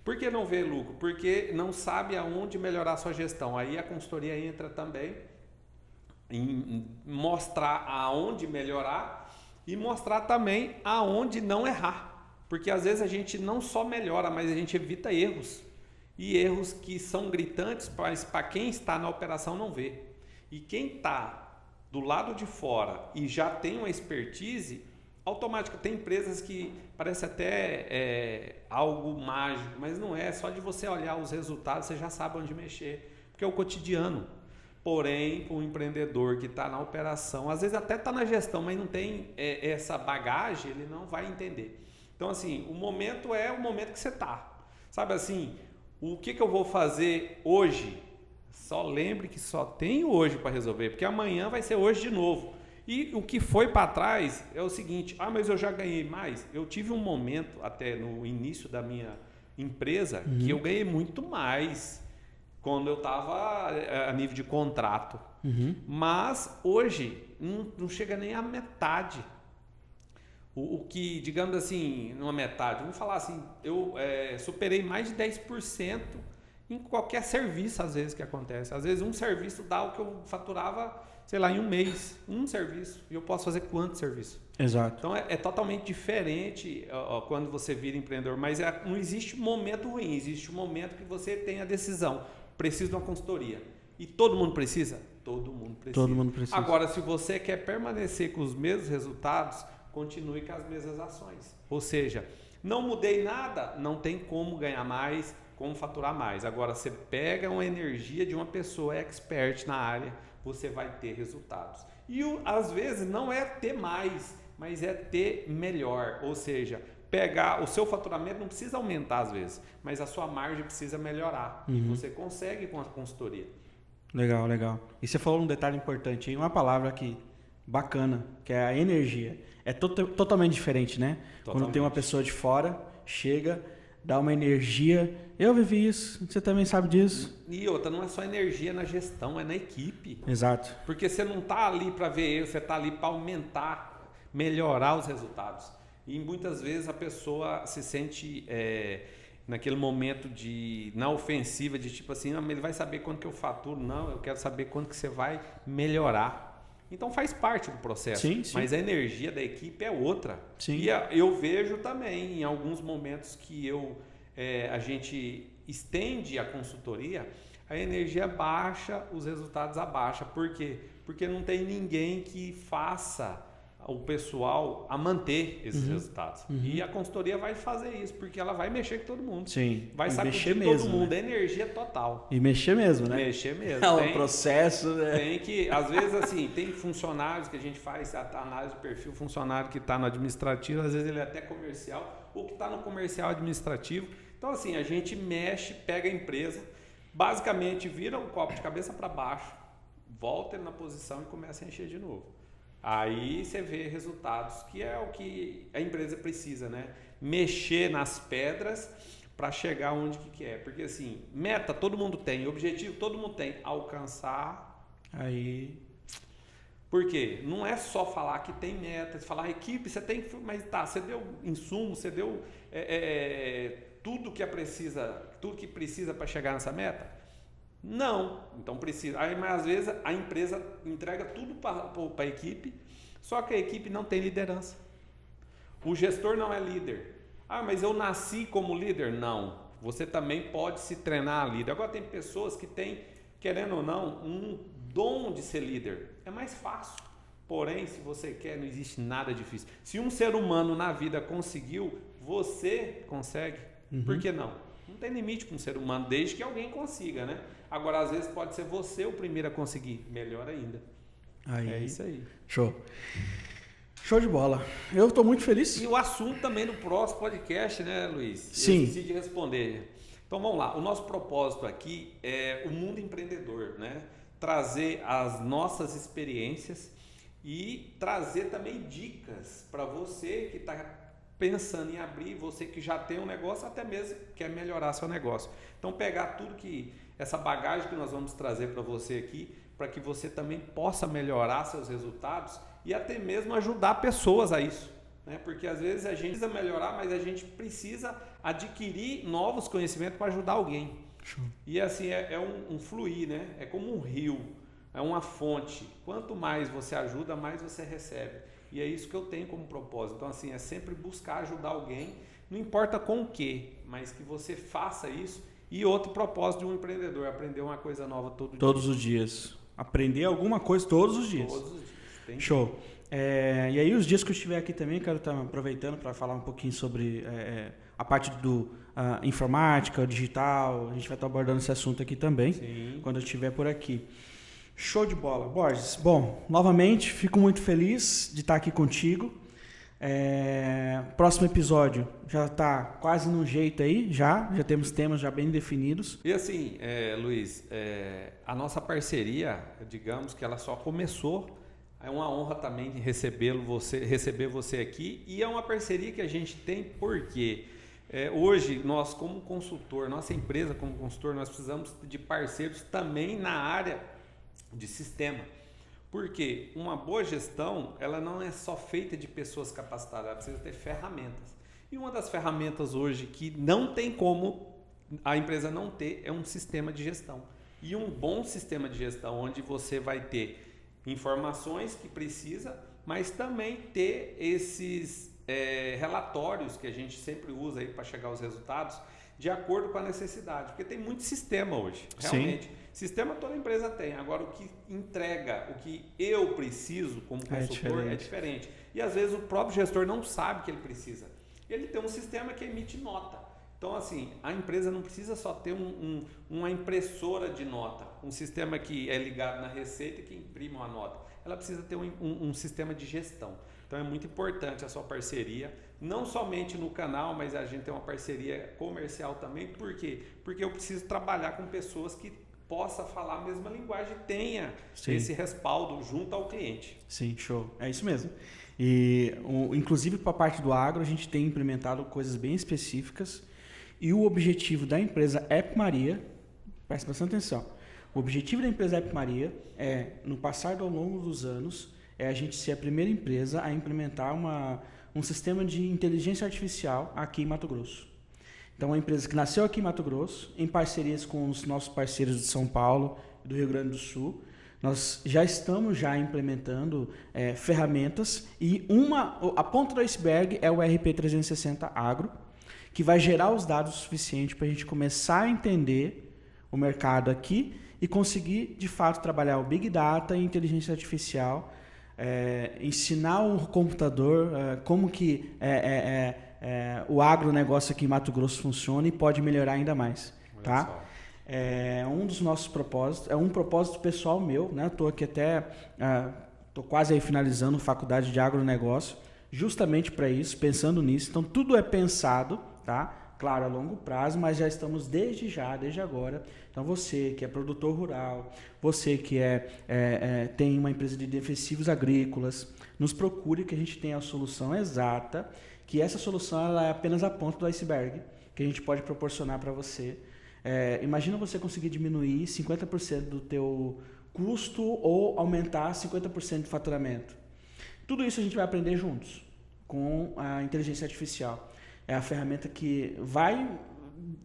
Por que não vê lucro? Porque não sabe aonde melhorar a sua gestão. Aí a consultoria entra também em mostrar aonde melhorar e mostrar também aonde não errar. Porque às vezes a gente não só melhora, mas a gente evita erros. E erros que são gritantes, mas para quem está na operação não vê. E quem está do lado de fora e já tem uma expertise, automática. Tem empresas que parece até algo mágico, mas não é. Só de você olhar os resultados, você já sabe onde mexer, porque é o cotidiano. Porém, o empreendedor que está na operação, às vezes até está na gestão, mas não tem essa bagagem, ele não vai entender. Então, assim, o momento é o momento que você está. Sabe assim, o que eu vou fazer hoje? Só lembre que só tem hoje para resolver, porque amanhã vai ser hoje de novo. E o que foi para trás é o seguinte, mas eu já ganhei mais. Eu tive um momento, até no início da minha empresa, que eu ganhei muito mais quando eu estava a nível de contrato. Mas hoje não chega nem à metade. O que, digamos assim, numa metade, vamos falar assim, eu superei mais de 10% em qualquer serviço, às vezes, que acontece. Às vezes um serviço dá o que eu faturava, sei lá, em um mês. Um serviço. E eu posso fazer quantos serviços? Exato. Então é totalmente diferente quando você vira empreendedor. Mas não existe momento ruim, existe um momento que você tem a decisão. Preciso de uma consultoria. E todo mundo precisa? Todo mundo precisa. Todo mundo precisa. Agora, se você quer permanecer com os mesmos resultados, continue com as mesmas ações. Ou seja, não mudei nada, não tem como ganhar mais, como faturar mais. Agora, você pega uma energia de uma pessoa expert na área, você vai ter resultados. E às vezes não é ter mais, mas é ter melhor. Ou seja, pegar o seu faturamento não precisa aumentar às vezes, mas a sua margem precisa melhorar. E você consegue com a consultoria. Legal, legal. E você falou um detalhe importante aí, uma palavra aqui bacana, que é a energia. É totalmente diferente, né? Totalmente. Quando tem uma pessoa de fora, chega, dá uma energia. Eu vivi isso, você também sabe disso. E outra, não é só energia na gestão, é na equipe. Exato. Porque você não está ali para ver erro, você está ali para aumentar, melhorar os resultados. E muitas vezes a pessoa se sente naquele momento na ofensiva, de tipo assim, ele vai saber quanto que eu faturo. Não, eu quero saber quanto que você vai melhorar. Então faz parte do processo, sim, sim. Mas a energia da equipe é outra. Sim. E eu vejo também em alguns momentos que a gente estende a consultoria, a energia baixa, os resultados abaixam. Por quê? Porque não tem ninguém que faça o pessoal a manter esses resultados. E a consultoria vai fazer isso, porque ela vai mexer com todo mundo. Sim. Vai sacudir todo mundo, é energia total. E mexer mesmo, né? Mexer mesmo. É um processo, né? Tem que, às vezes assim, tem funcionários que a gente faz a análise do perfil, funcionário que está no administrativo, às vezes ele é até comercial, ou que está no comercial administrativo. Então assim, a gente mexe, pega a empresa, basicamente vira um copo de cabeça para baixo, volta ele na posição e começa a encher de novo. Aí você vê resultados, que é o que a empresa precisa, né? Mexer nas pedras para chegar onde que quer. Porque assim, meta todo mundo tem, objetivo todo mundo tem, alcançar. Aí. Por quê? Não é só falar que tem meta, falar equipe, você tem que. Mas tá, você deu insumo, você deu tudo que precisa para chegar nessa meta? Não, então precisa. Aí, mas às vezes a empresa entrega tudo para a equipe, só que a equipe não tem liderança. O gestor não é líder. Mas eu nasci como líder? Não. Você também pode se treinar a líder. Agora tem pessoas que têm, querendo ou não, um dom de ser líder. É mais fácil. Porém, se você quer, não existe nada difícil. Se um ser humano na vida conseguiu, você consegue. Por que não? Não tem limite para um ser humano, desde que alguém consiga, né? Agora, às vezes, pode ser você o primeiro a conseguir. Melhor ainda. Aí. É isso aí. Show. Show de bola. Eu estou muito feliz. E o assunto também no próximo podcast, né, Luiz? Sim. Eu esqueci de responder. Então, vamos lá. O nosso propósito aqui é o mundo empreendedor, né? Trazer as nossas experiências e trazer também dicas para você que está pensando em abrir, você que já tem um negócio, até mesmo quer melhorar seu negócio. Então, pegar tudo essa bagagem que nós vamos trazer para você aqui, para que você também possa melhorar seus resultados e até mesmo ajudar pessoas a isso, né? Porque às vezes a gente precisa melhorar, mas a gente precisa adquirir novos conhecimentos para ajudar alguém. E assim, é um fluir, né? É como um rio, é uma fonte. Quanto mais você ajuda, mais você recebe. E é isso que eu tenho como propósito. Então, assim, é sempre buscar ajudar alguém, não importa com o quê, mas que você faça isso. E outro propósito de um empreendedor, aprender uma coisa nova todos os dias. Aprender alguma coisa todos os dias. Todos os dias. Show. E aí, os dias que eu estiver aqui também, quero estar aproveitando para falar um pouquinho sobre a parte do informática, digital. A gente vai estar abordando esse assunto aqui também, sim, quando eu estiver por aqui. Show de bola. Borges, bom, novamente, fico muito feliz de estar aqui contigo. Próximo episódio já está quase no jeito aí, já temos temas já bem definidos. E assim, Luiz, a nossa parceria, digamos que ela só começou É uma honra também receber você aqui, e é uma parceria que a gente tem porque hoje nós como consultor, nossa empresa como consultor, nós precisamos de parceiros também na área de sistema. Porque uma boa gestão, ela não é só feita de pessoas capacitadas, ela precisa ter ferramentas. E uma das ferramentas hoje que não tem como a empresa não ter é um sistema de gestão. E um bom sistema de gestão, onde você vai ter informações que precisa, mas também ter esses relatórios que a gente sempre usa aí para chegar aos resultados de acordo com a necessidade, porque tem muito sistema hoje, realmente. Sim. Sistema toda empresa tem, agora o que entrega, o que eu preciso como consultor é diferente. E às vezes o próprio gestor não sabe que ele precisa. Ele tem um sistema que emite nota. Então, assim, a empresa não precisa só ter uma impressora de nota, um sistema que é ligado na Receita e que imprime uma nota. Ela precisa ter um sistema de gestão. Então, é muito importante a sua parceria, não somente no canal, mas a gente tem uma parceria comercial também. Por quê? Porque eu preciso trabalhar com pessoas que possam falar a mesma linguagem, tenha esse respaldo junto ao cliente. Sim, show. É isso mesmo. E, inclusive, para a parte do agro, a gente tem implementado coisas bem específicas. E o objetivo da empresa App Maria, presta bastante atenção, o objetivo da empresa App Maria é, no passar ao longo dos anos, a gente ser a primeira empresa a implementar um sistema de inteligência artificial aqui em Mato Grosso. Então, é uma empresa que nasceu aqui em Mato Grosso, em parcerias com os nossos parceiros de São Paulo e do Rio Grande do Sul. Nós já estamos implementando ferramentas e a ponta do iceberg é o RP360 Agro, que vai gerar os dados suficientes para a gente começar a entender o mercado aqui e conseguir, de fato, trabalhar o Big Data e inteligência artificial, ensinar o computador como que o agronegócio aqui em Mato Grosso funciona e pode melhorar ainda mais. Tá? É um dos nossos propósitos, é um propósito pessoal meu, né? Estou aqui estou quase aí finalizando faculdade de agronegócio, justamente para isso, pensando nisso. Então, tudo é pensado, tá? Claro, a longo prazo, mas já estamos desde agora. Então, você que é produtor rural, você que tem uma empresa de defensivos agrícolas, nos procure que a gente tem a solução exata, que essa solução ela é apenas a ponta do iceberg, que a gente pode proporcionar para você. Imagina você conseguir diminuir 50% do teu custo ou aumentar 50% de faturamento. Tudo isso a gente vai aprender juntos com a inteligência artificial. É a ferramenta que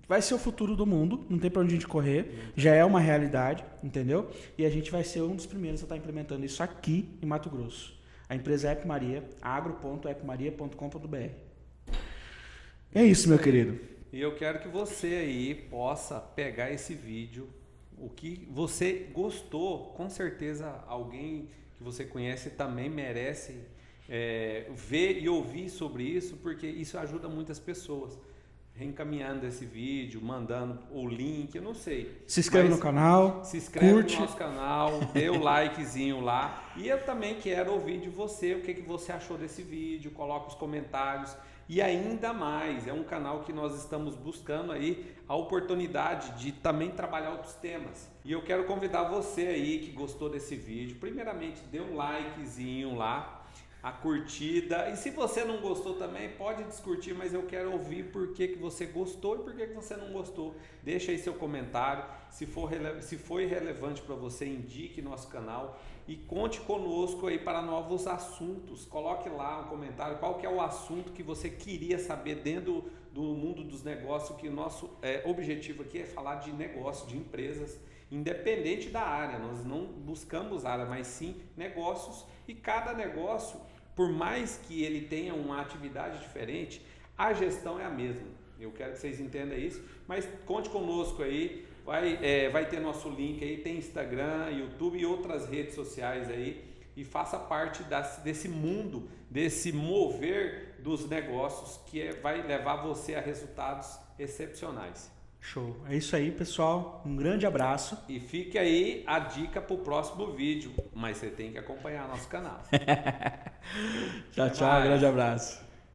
vai ser o futuro do mundo, não tem para onde a gente correr, já é uma realidade, entendeu? E a gente vai ser um dos primeiros a estar implementando isso aqui em Mato Grosso. A empresa é App Maria, agro.appmaria.com.br. É isso, meu querido. E eu quero que você aí possa pegar esse vídeo, o que você gostou, com certeza alguém que você conhece também merece ver e ouvir sobre isso, porque isso ajuda muitas pessoas. Reencaminhando esse vídeo, mandando o link, eu não sei. Se inscreve no canal, se inscreve curte no nosso canal, dê o likezinho lá. E eu também quero ouvir de você o que você achou desse vídeo, coloca os comentários. E ainda mais, é um canal que nós estamos buscando aí a oportunidade de também trabalhar outros temas. E eu quero convidar você aí que gostou desse vídeo, primeiramente dê um likezinho lá, a curtida, e se você não gostou também pode descurtir, mas eu quero ouvir por que você gostou e por que você não gostou. Deixa aí seu comentário, se foi relevante para você, indique nosso canal e conte conosco aí para novos assuntos. Coloque lá um comentário qual que é o assunto que você queria saber dentro do mundo dos negócios, que o nosso objetivo aqui é falar de negócio, de empresas, independente da área. Nós não buscamos área, mas sim negócios, e cada negócio, por mais que ele tenha uma atividade diferente, a gestão é a mesma. Eu quero que vocês entendam isso, mas conte conosco aí, vai ter nosso link aí, tem Instagram, YouTube e outras redes sociais aí, e faça parte desse mundo, desse mover dos negócios que vai levar você a resultados excepcionais. Show. É isso aí, pessoal. Um grande abraço. E fique aí a dica para o próximo vídeo, mas você tem que acompanhar nosso canal. Tchau, tchau. Um grande abraço.